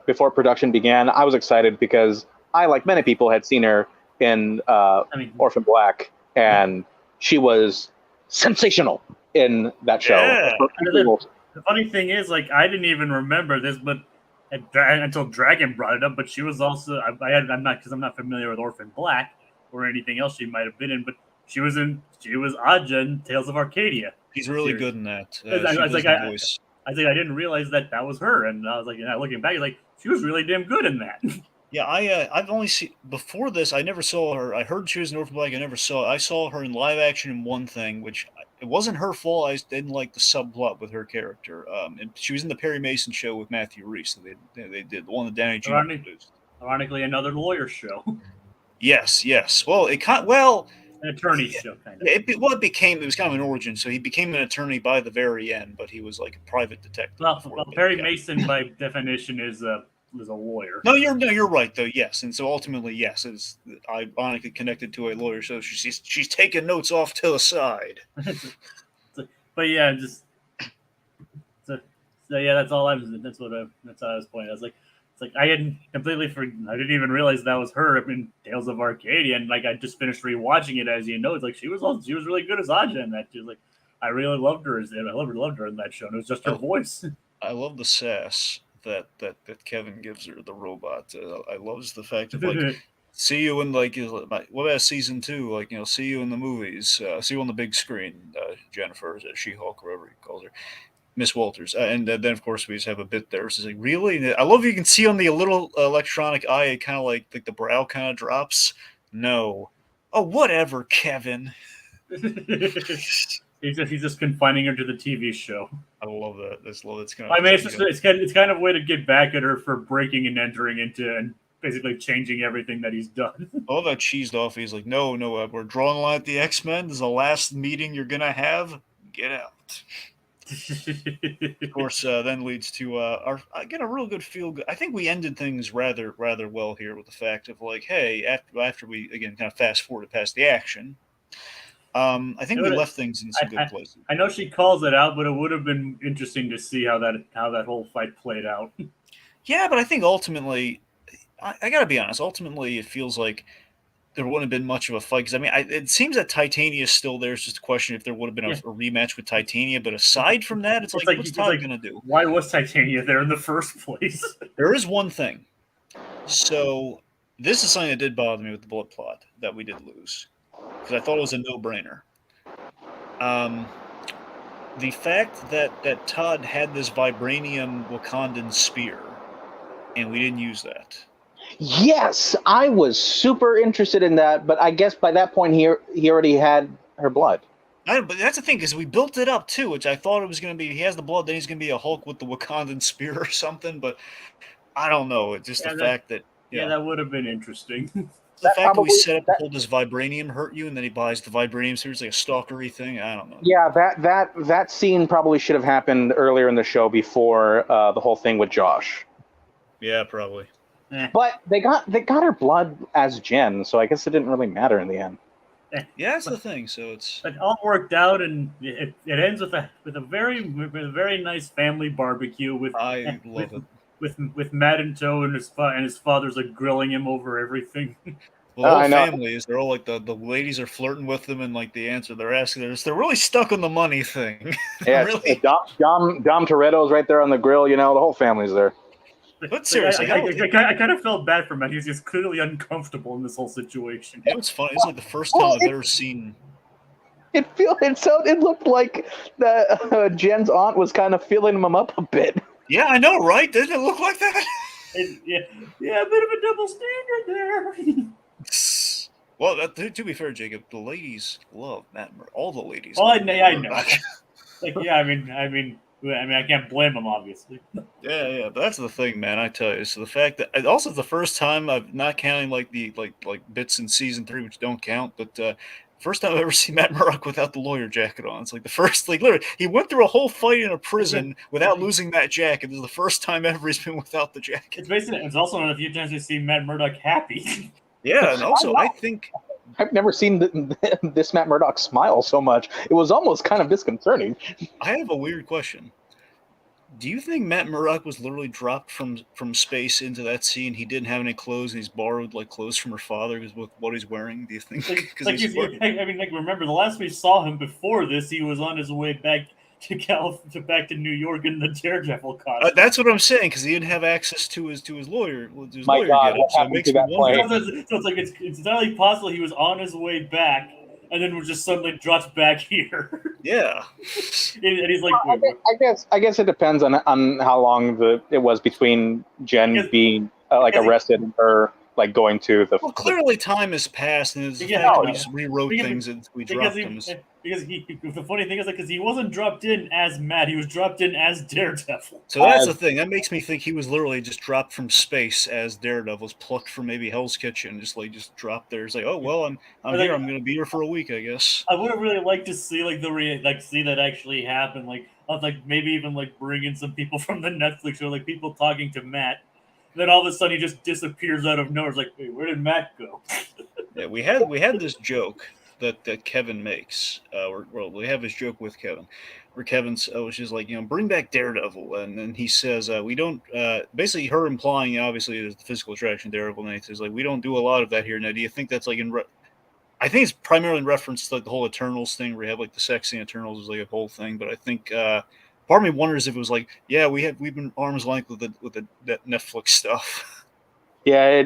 Speaker 3: before production began, I was excited because I, like many people, had seen her in Orphan Black, and she was sensational in that show.
Speaker 1: Yeah.
Speaker 2: The funny thing is, I didn't even remember this, but until Dragon brought it up. But she was also I'm not familiar with Orphan Black or anything else she might have been in, but she was Aja in Tales of Arcadia.
Speaker 1: He's really good in that.
Speaker 2: I didn't realize that was her, and I was like, looking back, she was really damn good in that.
Speaker 1: Yeah, I've only seen before this. I never saw her. I heard she was in Orphan Black. I saw her in live action in one thing, which it wasn't her fault. I didn't like the subplot with her character. And she was in the Perry Mason show with Matthew Reese. They did the one that Danny Jr. produced.
Speaker 2: Ironically, another lawyer show.
Speaker 1: Yes. Well,
Speaker 2: an attorney show, kind of.
Speaker 1: It was kind of an origin. So he became an attorney by the very end, but he was like a private detective.
Speaker 2: Well, Perry Mason, by definition, is a lawyer.
Speaker 1: No, you're right though. Yes, and so ultimately, yes, it's ironically connected to a lawyer. So she's taking notes off to the side.
Speaker 2: But yeah, So yeah, that's all I was. That's how I was pointing. I was like, it's like I hadn't completely I didn't even realize that was her in Tales of Arcadia, and like I just finished rewatching it. As you know, it's like she was really good as Aja in that. She was like, I really loved her loved her in that show. And it was just her voice.
Speaker 1: I love the sass that Kevin gives her, the robot. I loves the fact of like, see you in like, what about season 2? Like, see you in the movies, see you on the big screen, Jennifer, She-Hulk, whatever he calls her, Miss Walters, and then of course we just have a bit there. So it's like, really, I love you can see on the little electronic eye, it kind of like the brow kind of drops. No, oh whatever, Kevin.
Speaker 2: He's just confining her to the TV show.
Speaker 1: I love that. That's love. It's kind
Speaker 2: of. I mean, it's kind of a way to get back at her for breaking and entering into and basically changing everything that he's done.
Speaker 1: All that cheesed off. He's like, no, we're drawing a line at the X-Men. This is the last meeting you're gonna have. Get out. Of course, then leads to our again a real good feel good. I think we ended things rather well here with the fact of like, hey, after we again kind of fast forward past the action. I think we left things in some good places.
Speaker 2: I know she calls it out, but it would have been interesting to see how that whole fight played out.
Speaker 1: Yeah, but I think ultimately, I gotta be honest. Ultimately, it feels like there wouldn't have been much of a fight because I mean, it seems that Titania is still there. It's just a question if there would have been a rematch with Titania. But aside from that, it's like what's Todd gonna do?
Speaker 2: Why was Titania there in the first place?
Speaker 1: There is one thing. So this is something that did bother me with the blood plot that we did lose because I thought it was a no-brainer. The fact that Todd had this vibranium Wakandan spear, and we didn't use that.
Speaker 3: Yes, I was super interested in that, but I guess by that point he already had her blood.
Speaker 1: But that's the thing, because we built it up too, which I thought it was going to be. He has the blood, then he's going to be a Hulk with the Wakandan spear or something. But I don't know. It's just the fact that
Speaker 2: that would have been interesting.
Speaker 1: The fact that we set up to hold his vibranium hurt you, and then he buys the vibranium series like a stalkery thing. I don't know.
Speaker 3: Yeah, that scene probably should have happened earlier in the show before the whole thing with Josh.
Speaker 1: Yeah, probably.
Speaker 3: But they got her blood as Jen, so I guess it didn't really matter in the end.
Speaker 1: Yeah, that's the thing. So
Speaker 2: it all worked out, and it ends with a very nice family barbecue with
Speaker 1: I love it.
Speaker 2: With Matt in tow and his father's like grilling him over everything.
Speaker 1: Well, the whole family is, they're all like the ladies are flirting with them, and like the answer they're asking, they're really stuck on the money thing.
Speaker 3: Yeah,
Speaker 1: really.
Speaker 3: Dom Toretto's right there on the grill. The whole family's there.
Speaker 1: But seriously,
Speaker 2: I kind of felt bad for Matt. He's just clearly uncomfortable in this whole situation.
Speaker 1: It was funny. It's like the first time I've ever seen.
Speaker 3: It looked like Jen's aunt was kind of feeling him up a bit.
Speaker 1: Yeah, I know, right? Doesn't it look like that?
Speaker 2: Yeah, a bit of a double standard there.
Speaker 1: Well, to be fair, Jacob, the ladies love Matt Murdock. All the ladies.
Speaker 2: Well, I know. Like, yeah, I mean, I can't blame them, obviously.
Speaker 1: Yeah, but that's the thing, man. I tell you. So the fact that also it's the first time I've not counting like the bits in season 3 which don't count, but first time I've ever seen Matt Murdock without the lawyer jacket on. It's like the first, literally, he went through a whole fight in a prison without losing that jacket. This is the first time ever he's been without the jacket.
Speaker 2: It's also one of the few times we've seen Matt Murdock happy.
Speaker 1: Yeah, and also I think
Speaker 3: I've never seen this Matt Murdock smile so much. It was almost kind of disconcerting.
Speaker 1: I have a weird question. Do you think Matt Murdock was literally dropped from space into that scene? He didn't have any clothes, and he's borrowed clothes from her father with what he's wearing. Do you think?
Speaker 2: Remember the last we saw him before this, he was on his way back to back to New York in the Daredevil costume.
Speaker 1: That's what I'm saying, because he didn't have access to his lawyer.
Speaker 3: My God, what happened to that point?
Speaker 2: So it's like it's entirely possible he was on his way back, and then was just suddenly dropped back here.
Speaker 1: Yeah,
Speaker 2: and he's like,
Speaker 3: I guess it depends on how long it was between Jen being arrested and her going to the.
Speaker 1: Well, clearly time has passed, and we just rewrote things and we dropped them.
Speaker 2: Because the funny thing is, because he wasn't dropped in as Matt, he was dropped in as Daredevil.
Speaker 1: So that's the thing. That makes me think he was literally just dropped from space as Daredevil, was plucked from maybe Hell's Kitchen, just dropped there. It's like, oh well, I'm here. I'm going to be here for a week, I guess.
Speaker 2: I would have really liked to see see that actually happen. Maybe even bring in some people from the Netflix show, people talking to Matt. Then all of a sudden he just disappears out of nowhere. It's like, hey, where did Matt go?
Speaker 1: Yeah, we had this joke that Kevin makes. Well, we have his joke with Kevin, where Kevin's was just like, bring back Daredevil, and then he says, we don't. Basically, her implying obviously is the physical attraction Daredevil, and he says like, we don't do a lot of that here. Now, do you think that's like I think it's primarily in reference to like the whole Eternals thing, where you have like the sexy Eternals is like a whole thing, but I think. Part of me wonders if it was like, yeah, we've been arm's length with the Netflix stuff.
Speaker 3: Yeah,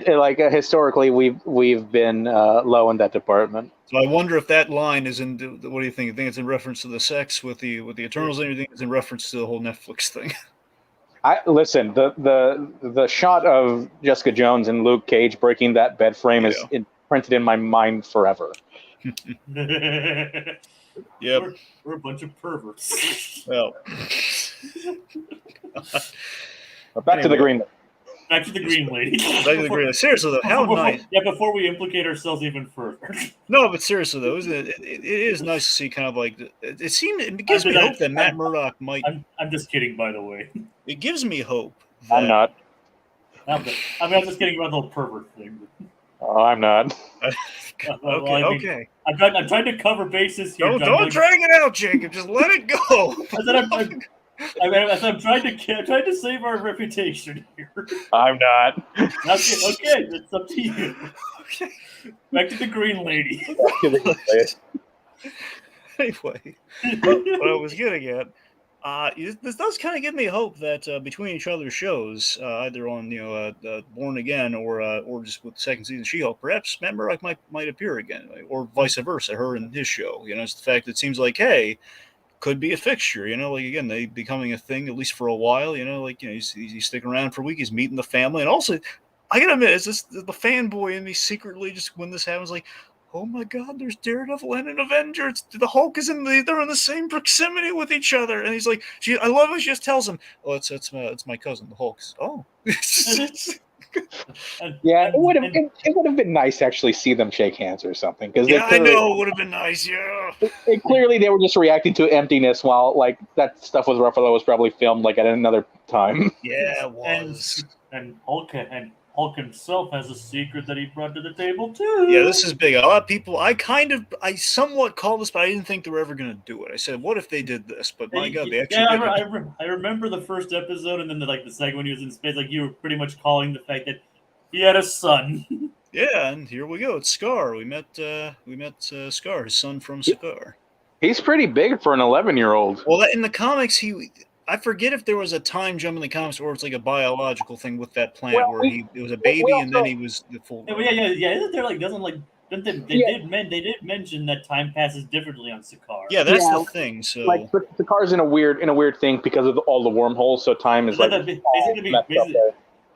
Speaker 3: historically we've been low in that department.
Speaker 1: So I wonder if that line is in. What do you think? You think it's in reference to the sex with the Eternals, or do you think it's in reference to the whole Netflix thing?
Speaker 3: I listen. The shot of Jessica Jones and Luke Cage breaking that bed frame is imprinted in my mind forever.
Speaker 1: Yep.
Speaker 2: We're a bunch of perverts.
Speaker 1: Well,
Speaker 3: back to the green.
Speaker 2: Back to the green lady.
Speaker 1: Back to the green. Seriously though, how nice.
Speaker 2: Yeah, before we implicate ourselves even further.
Speaker 1: No, but seriously though, it is nice to see kind of like it gives me hope that Matt Murdock might.
Speaker 2: I'm just kidding, by the way.
Speaker 1: It gives me hope.
Speaker 3: I'm not.
Speaker 2: I'm just kidding about the whole pervert thing.
Speaker 3: Oh, I'm not.
Speaker 1: Okay.
Speaker 2: I'm trying to cover bases here.
Speaker 1: Don't drag it out, Jacob. Just let it go.
Speaker 2: I'm trying to save our reputation here.
Speaker 3: I'm not.
Speaker 2: Okay, it's up to you. Okay. Back to the green lady.
Speaker 1: Anyway, what I was getting at. This does kind of give me hope that between each other's shows, either on Born Again or just with the second season of She-Hulk, perhaps Matt Murdock might appear again, or vice versa, her and his show. It's the fact that it seems like, hey, could be a fixture. Like again, they becoming a thing at least for a while. He's sticking around for a week. He's meeting the family, and also, I gotta admit, it's just the fanboy in me secretly just when this happens, like, oh my God, there's Daredevil and an Avenger. The Hulk is they're in the same proximity with each other. And he's like, I love how she just tells him, oh, it's my cousin, the Hulk's. Oh.
Speaker 3: Yeah, it would have been nice to actually see them shake hands or something.
Speaker 1: I know, it would have been nice, yeah.
Speaker 3: Clearly they were just reacting to emptiness while like that stuff with Ruffalo was probably filmed like at another time.
Speaker 1: Yeah, it was.
Speaker 2: And Hulk himself has a secret that he brought to the table too.
Speaker 1: Yeah, this is big. A lot of people. I somewhat called this, but I didn't think they were ever going to do it. I said, "What if they did this?" But my God, they actually.
Speaker 2: Yeah, I remember the first episode, and then the second when he was in space. Like you were pretty much calling the fact that he had a son.
Speaker 1: Yeah, and here we go. It's Scar. We met Scar, his son from Sakaar.
Speaker 3: He's pretty big for an 11-year-old.
Speaker 1: Well, in the comics, I forget if there was a time jump in the comics or it's like a biological thing with that plant where it was a baby and then he was the full.
Speaker 2: Yeah. Isn't there they did mention that time passes differently on Sakaar.
Speaker 1: Yeah, that's the thing. So
Speaker 3: like Sakaar's in a weird thing because of all the wormholes, so time is
Speaker 2: basically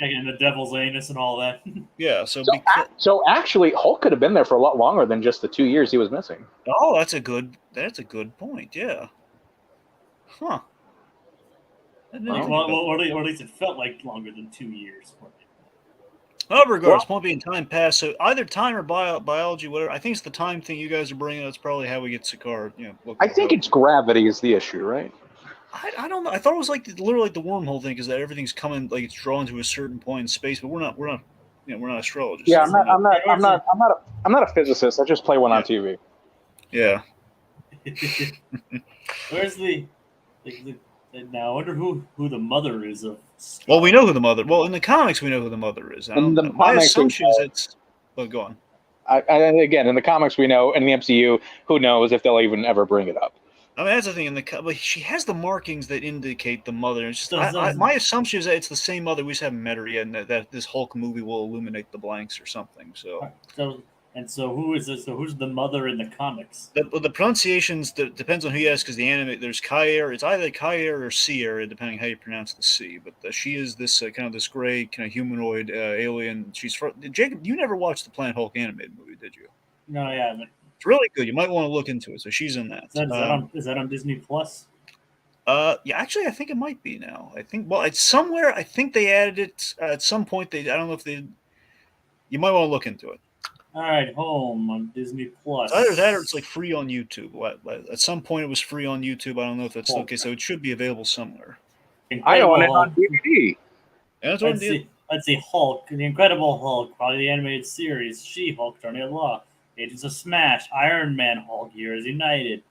Speaker 2: in the devil's anus and all that.
Speaker 1: Yeah,
Speaker 3: so actually Hulk could have been there for a lot longer than just the 2 years he was missing.
Speaker 1: Oh, that's a good point. Yeah. Huh.
Speaker 2: Or at least it felt like longer than 2 years.
Speaker 1: Regardless, point being, time passed. So either time or biology, whatever. I think it's the time thing you guys are bringing. That's probably how we get Sakaar.
Speaker 3: I think it's gravity is the issue, right?
Speaker 1: I don't know. I thought it was like literally like the wormhole thing, because that everything's coming, like it's drawn to a certain point in space. But we're not astrologists.
Speaker 3: Yeah, I'm not a physicist. I just play one on TV.
Speaker 1: Yeah.
Speaker 2: Where's now, I wonder who the mother is of Scar.
Speaker 1: Well, we know who the mother. Well, in the comics, we know who the mother is. My assumption is it's. Well, go on.
Speaker 3: Again, in the comics, we know. In the MCU, who knows if they'll even ever bring it up?
Speaker 1: I mean, that's the thing. But she has the markings that indicate the mother. It's just, my assumption is that it's the same mother. We just haven't met her yet, and that this Hulk movie will illuminate the blanks or something.
Speaker 2: So who is this? So who's the mother in the comics?
Speaker 1: The pronunciations depends on who you ask, because the anime there's Kair. It's either Kair or Seer, depending how you pronounce the C. But she is this kind of this gray kind of humanoid alien. She's Jacob. You never watched the Planet Hulk animated movie, did you?
Speaker 2: No, yeah.
Speaker 1: It's really good. You might want to look into it. So she's in that.
Speaker 2: Is that on Disney Plus?
Speaker 1: Yeah, actually, I think it might be now. I think it's somewhere. I think they added it at some point. I don't know if they. You might want to look into it.
Speaker 2: All right, home on Disney Plus.
Speaker 1: It's either that or it's like free on YouTube. At some point, it was free on YouTube. I don't know if that's okay. So it should be available somewhere.
Speaker 3: I own it on DVD.
Speaker 1: Yeah,
Speaker 2: let's see, Hulk, the Incredible Hulk, probably the animated series, She-Hulk, Journey of Law, Agents of Smash, Iron Man, Hulk, Heroes United,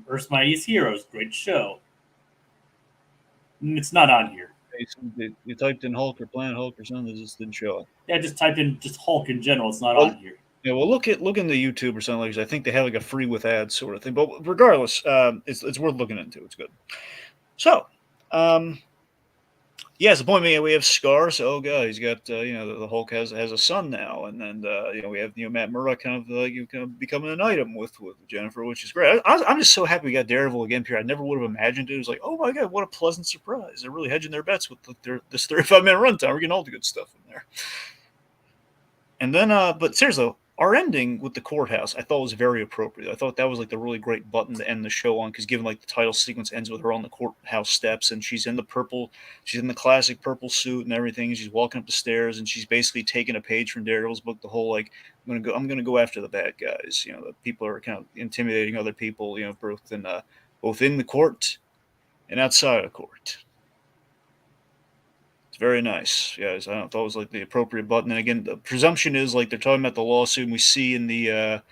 Speaker 2: Earth's Mightiest Heroes, great show. It's not on here.
Speaker 1: You typed in Hulk or Planet Hulk or something, it just didn't show up.
Speaker 2: Yeah, just type in just Hulk in general. It's not
Speaker 1: Well,
Speaker 2: on here.
Speaker 1: Yeah, well, look into YouTube or something like that. I think they have like a free with ads sort of thing. But regardless, it's worth looking into. It's good. So, yeah, it's the point. We have Scar. So, oh god, he's got the Hulk has a son now, and then we have Matt Murdock kind of becoming an item with Jennifer, which is great. I'm just so happy we got Daredevil again. Here, I never would have imagined it. It was like, oh my god, what a pleasant surprise! They're really hedging their bets with this 35-minute runtime. We're getting all the good stuff in there. And then, but seriously, our ending with the courthouse, I thought was very appropriate. I thought that was like the really great button to end the show on, because given like the title sequence ends with her on the courthouse steps, and she's in the classic purple suit and everything. She's walking up the stairs, and she's basically taking a page from Daredevil's book. The whole like, I'm gonna go after the bad guys. The people are kind of intimidating other people. Both in the court and outside of court. Very nice. Yeah, I thought it was like the appropriate button. And again, the presumption is like they're talking about the lawsuit, and we see in the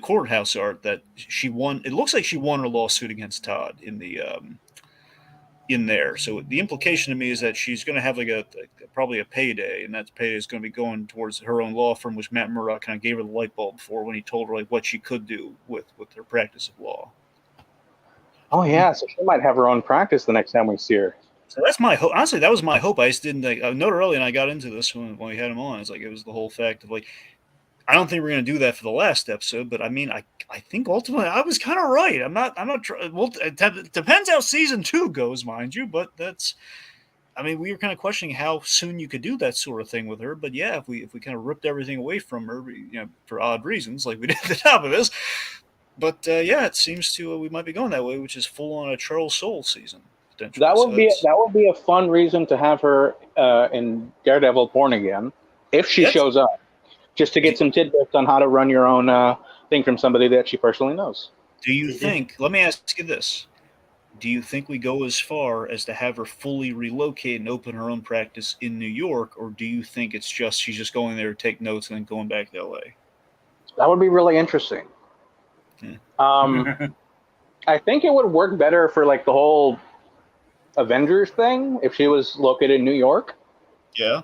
Speaker 1: courthouse art that she won. It looks like she won her lawsuit against Todd in there. So the implication to me is that she's going to have like probably a payday, and that payday is going to be going towards her own law firm, which Matt Murdock kind of gave her the light bulb for when he told her like what she could do with her practice of law.
Speaker 3: Oh yeah, so she might have her own practice the next time we see her.
Speaker 1: So that's my hope. Honestly, that was my hope. I just didn't. I noted early, and I got into this when we had him on. It's like it was the whole fact of like, I don't think we're going to do that for the last episode, but I mean, I think ultimately I was kind of right. I'm not. Well, it depends how season 2 goes, mind you. But we were kind of questioning how soon you could do that sort of thing with her. But yeah, if we kind of ripped everything away from her, for odd reasons, like we did at the top of this. But yeah, it seems to we might be going that way, which is full on a Charles Soule season.
Speaker 3: That would be a fun reason to have her in Daredevil Born Again, if she shows up, just to get some tidbits on how to run your own thing from somebody that she personally knows.
Speaker 1: Do you think? Let me ask you this: do you think we go as far as to have her fully relocate and open her own practice in New York, or do you think it's just she's just going there to take notes and then going back to LA?
Speaker 3: That would be really interesting. I think it would work better for like the whole Avengers thing if she was located in New York.
Speaker 1: Yeah.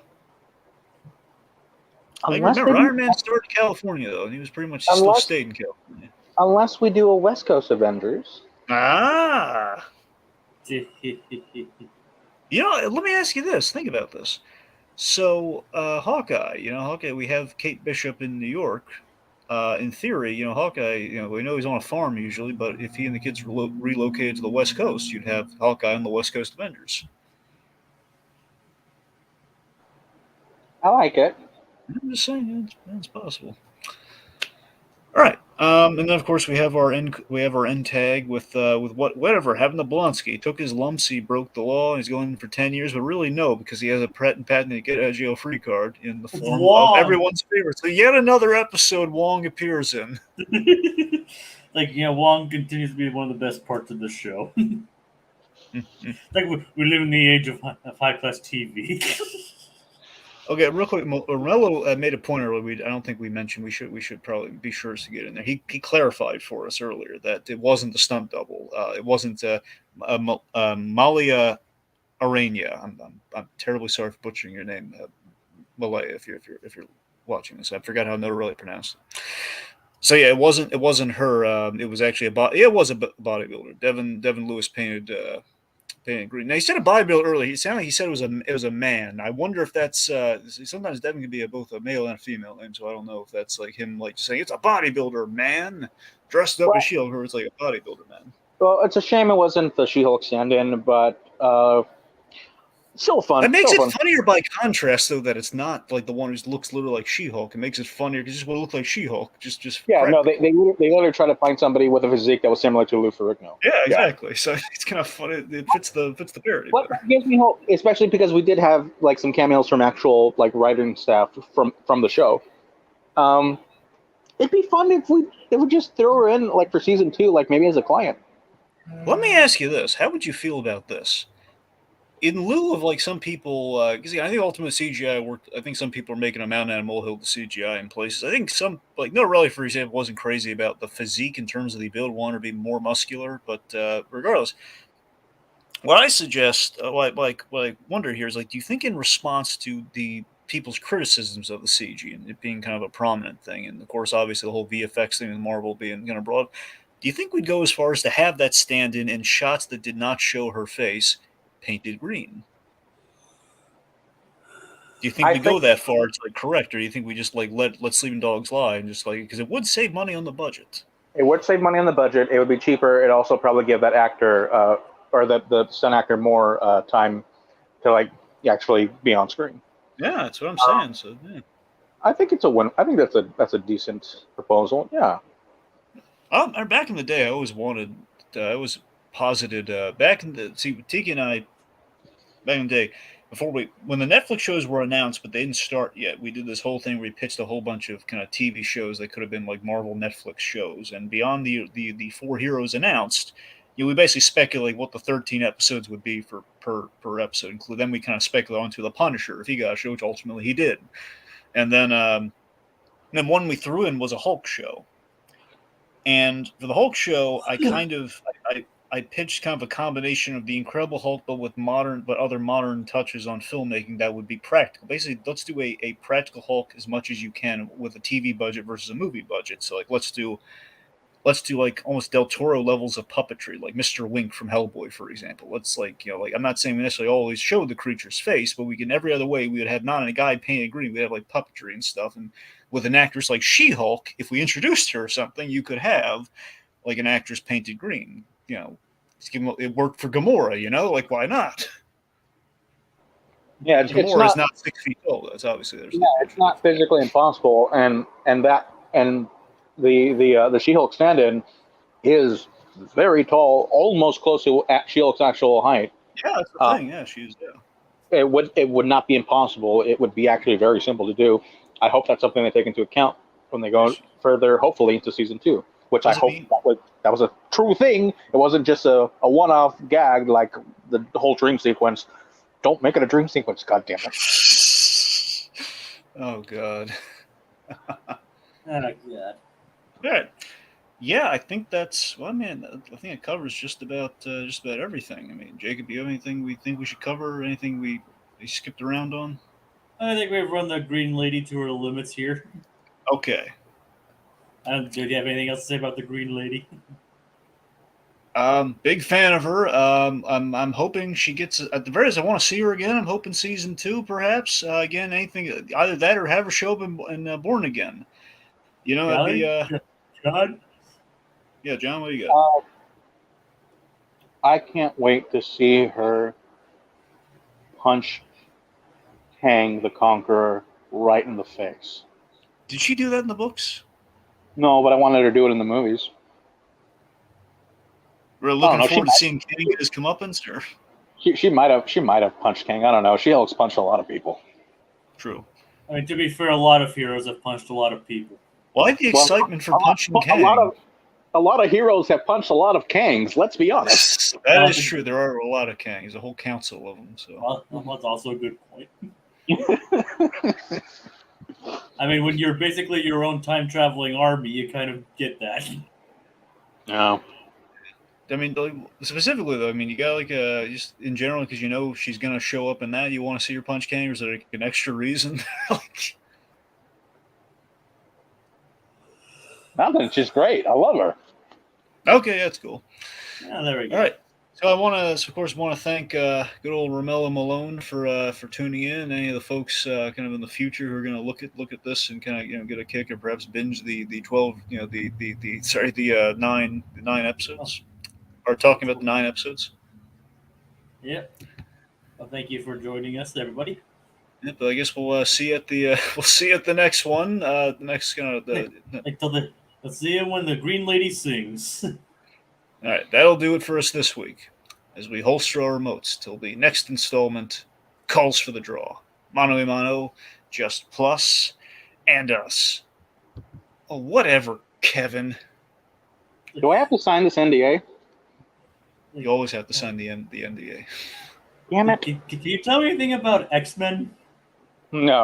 Speaker 1: I remember Iron Man started in California though, and he was pretty much still stayed in California.
Speaker 3: Unless we do a West Coast Avengers.
Speaker 1: Ah. Let me ask you this. Think about this. So, Hawkeye, we have Kate Bishop in New York. In theory, Hawkeye, we know he's on a farm usually, but if he and the kids relocated to the West Coast, you'd have Hawkeye on the West Coast Avengers.
Speaker 3: I like it.
Speaker 1: I'm just saying, it's possible. All right, and then of course we have our end tag with whatever happened to Blonsky. He took his lumps, he broke the law, he's going in for 10 years, but really no, because he has a patent get out of jail free card in the form of everyone's favorite. So yet another episode Wong appears in.
Speaker 2: Wong continues to be one of the best parts of the show. We live in the age of high class TV.
Speaker 1: Okay, real quick, Mello made a point earlier. I don't think we mentioned. We should probably be sure to get in there. He clarified for us earlier that it wasn't the stunt double. It wasn't Malia Arena. I'm terribly sorry for butchering your name, Malaya. If you're watching this, I forgot how Noah really pronounced it. So yeah, it wasn't her. It was actually it was a bodybuilder. Devin Lewis painted green. Now he said a bodybuilder earlier. It sounded like he said it was a man. I wonder if that's sometimes Devin can be both a male and a female name. So I don't know if that's like him like saying it's a bodybuilder man dressed up as She-Hulk, or it's like a bodybuilder man.
Speaker 3: Well, it's a shame it wasn't the She-Hulk stand-in, but still fun.
Speaker 1: It makes it funnier by contrast, though, that it's not like the one who looks literally like She-Hulk. It makes it funnier because it just will look like She-Hulk. Just
Speaker 3: yeah, no, they literally try to find somebody with a physique that was similar to Lou Ferrigno.
Speaker 1: Yeah, exactly. Yeah. So it's kind of funny. It fits the parody.
Speaker 3: What gives me hope, especially because we did have like some cameos from actual like writing staff from the show. It'd be fun if we just throw her in like for season 2, like maybe as a client.
Speaker 1: Let me ask you this: how would you feel about this? in lieu of like some people, because I think ultimate CGI worked. I think some people are making a mountain out of molehill to CGI in places. I think some, like No Rally, for example, wasn't crazy about the physique in terms of the build, wanted to be more muscular. But regardless, what I suggest, what I wonder here is like, do you think in response to the people's criticisms of the CG and it being kind of a prominent thing, and of course, obviously the whole VFX thing with Marvel being kind of broad, do you think we'd go as far as to have that stand in shots that did not show her face painted green? Do you think
Speaker 3: I
Speaker 1: we go
Speaker 3: think
Speaker 1: that far to like correct, or do you think we just like let sleeping dogs lie and just like because it would save money on the budget?
Speaker 3: it would save money on the budget. It would be cheaper. It'd also probably give that actor or the stunt actor more time to like actually be on screen.
Speaker 1: Yeah, that's what I'm saying. So yeah.
Speaker 3: I think it's a win. I think that's a decent proposal. Yeah.
Speaker 1: Back in the day, I always wanted. I was posited back in the see Tiki and I back in the day before we when the Netflix shows were announced, but they didn't start yet. We did this whole thing where we pitched a whole bunch of kind of TV shows that could have been like Marvel Netflix shows, and beyond the four heroes announced, we basically speculate what the 13 episodes would be for per episode. Then we kind of speculate onto the Punisher if he got a show, which ultimately he did, and then one we threw in was a Hulk show. And for the Hulk show, I pitched kind of a combination of the Incredible Hulk, but with other modern touches on filmmaking that would be practical. Basically, let's do a practical Hulk as much as you can with a TV budget versus a movie budget. So like let's do like almost Del Toro levels of puppetry, like Mr. Wink from Hellboy, for example. Let's like like I'm not saying we necessarily always show the creature's face, but we can every other way we would have not a guy painted green, we'd have like puppetry and stuff. And with an actress like She-Hulk, if we introduced her or something, you could have like an actress painted green. It worked for Gamora, like why not?
Speaker 3: Yeah, it's
Speaker 1: Gamora is
Speaker 3: not.
Speaker 1: not 6 feet tall. That's obviously there's
Speaker 3: Yeah, it's not physically impossible, and the She-Hulk stand-in is very tall, almost close to She-Hulk's actual height.
Speaker 1: yeah, that's the thing. Yeah, she's
Speaker 3: It would not be impossible. It would be actually very simple to do. I hope that's something they take into account when they go further, hopefully into season 2. Which I hope that was a true thing. It wasn't just a one-off gag like the whole dream sequence. Don't make it a dream sequence, goddammit.
Speaker 1: Oh god.
Speaker 2: Oh, God.
Speaker 1: All right. Yeah, I think that's well. I mean, I think it covers just about everything. I mean, Jacob, do you have anything we think we should cover? Anything we skipped around on?
Speaker 2: I think we've run the Green Lady to her limits here.
Speaker 1: Okay.
Speaker 2: Do you have anything else to say about the Green Lady?
Speaker 1: Big fan of her. I'm hoping she gets at the very least. I want to see her again. I'm hoping season 2, perhaps. Again, anything either that or have her show up in Born Again. That'd be
Speaker 2: John?
Speaker 1: Yeah, John, what do you got?
Speaker 3: I can't wait to see her punch Kang the Conqueror right in the face.
Speaker 1: Did she do that in the books?
Speaker 3: No, but I wanted her to do it in the movies.
Speaker 1: We're looking forward to seeing Kang get his comeuppance, or
Speaker 3: she might have punched Kang. I don't know. She-Hulk's punched a lot of people.
Speaker 1: True.
Speaker 2: I mean, to be fair, a lot of heroes have punched a lot of people.
Speaker 1: Why the excitement for punching Kang?
Speaker 3: A lot of heroes have punched a lot of Kangs. Let's be honest.
Speaker 1: That is true. There are a lot of Kangs, a whole council of them. So
Speaker 2: that's also a good point. I mean, when you're basically your own time traveling army, you kind of get that.
Speaker 3: No.
Speaker 1: I mean, specifically though, I mean, you got like just in general because she's gonna show up in that. You want to see her punch Kang, or is there like an extra reason?
Speaker 3: Nothing. She's great. I love her.
Speaker 1: Okay, that's cool.
Speaker 2: Yeah, there we go.
Speaker 1: All right. So I of course, want to thank good old Romello Malone for tuning in. Any of the folks kind of in the future who are going to look at this and kind of get a kick or perhaps binge the 12 the 9 episodes or talking about the 9 episodes.
Speaker 2: Yep. Well, thank you for joining us, everybody.
Speaker 1: Yep. I guess we'll see you at the next one. The next kind of
Speaker 2: Let's see it when the Green Lady sings.
Speaker 1: All right, that'll do it for us this week as we holster our remotes till the next installment calls for the draw. Mano a mano, just Plus and Us. Oh, whatever, Kevin.
Speaker 3: Do I have to sign this NDA?
Speaker 1: You always have to sign the NDA.
Speaker 3: Damn it!
Speaker 2: Can you tell me anything about X-Men?
Speaker 3: No.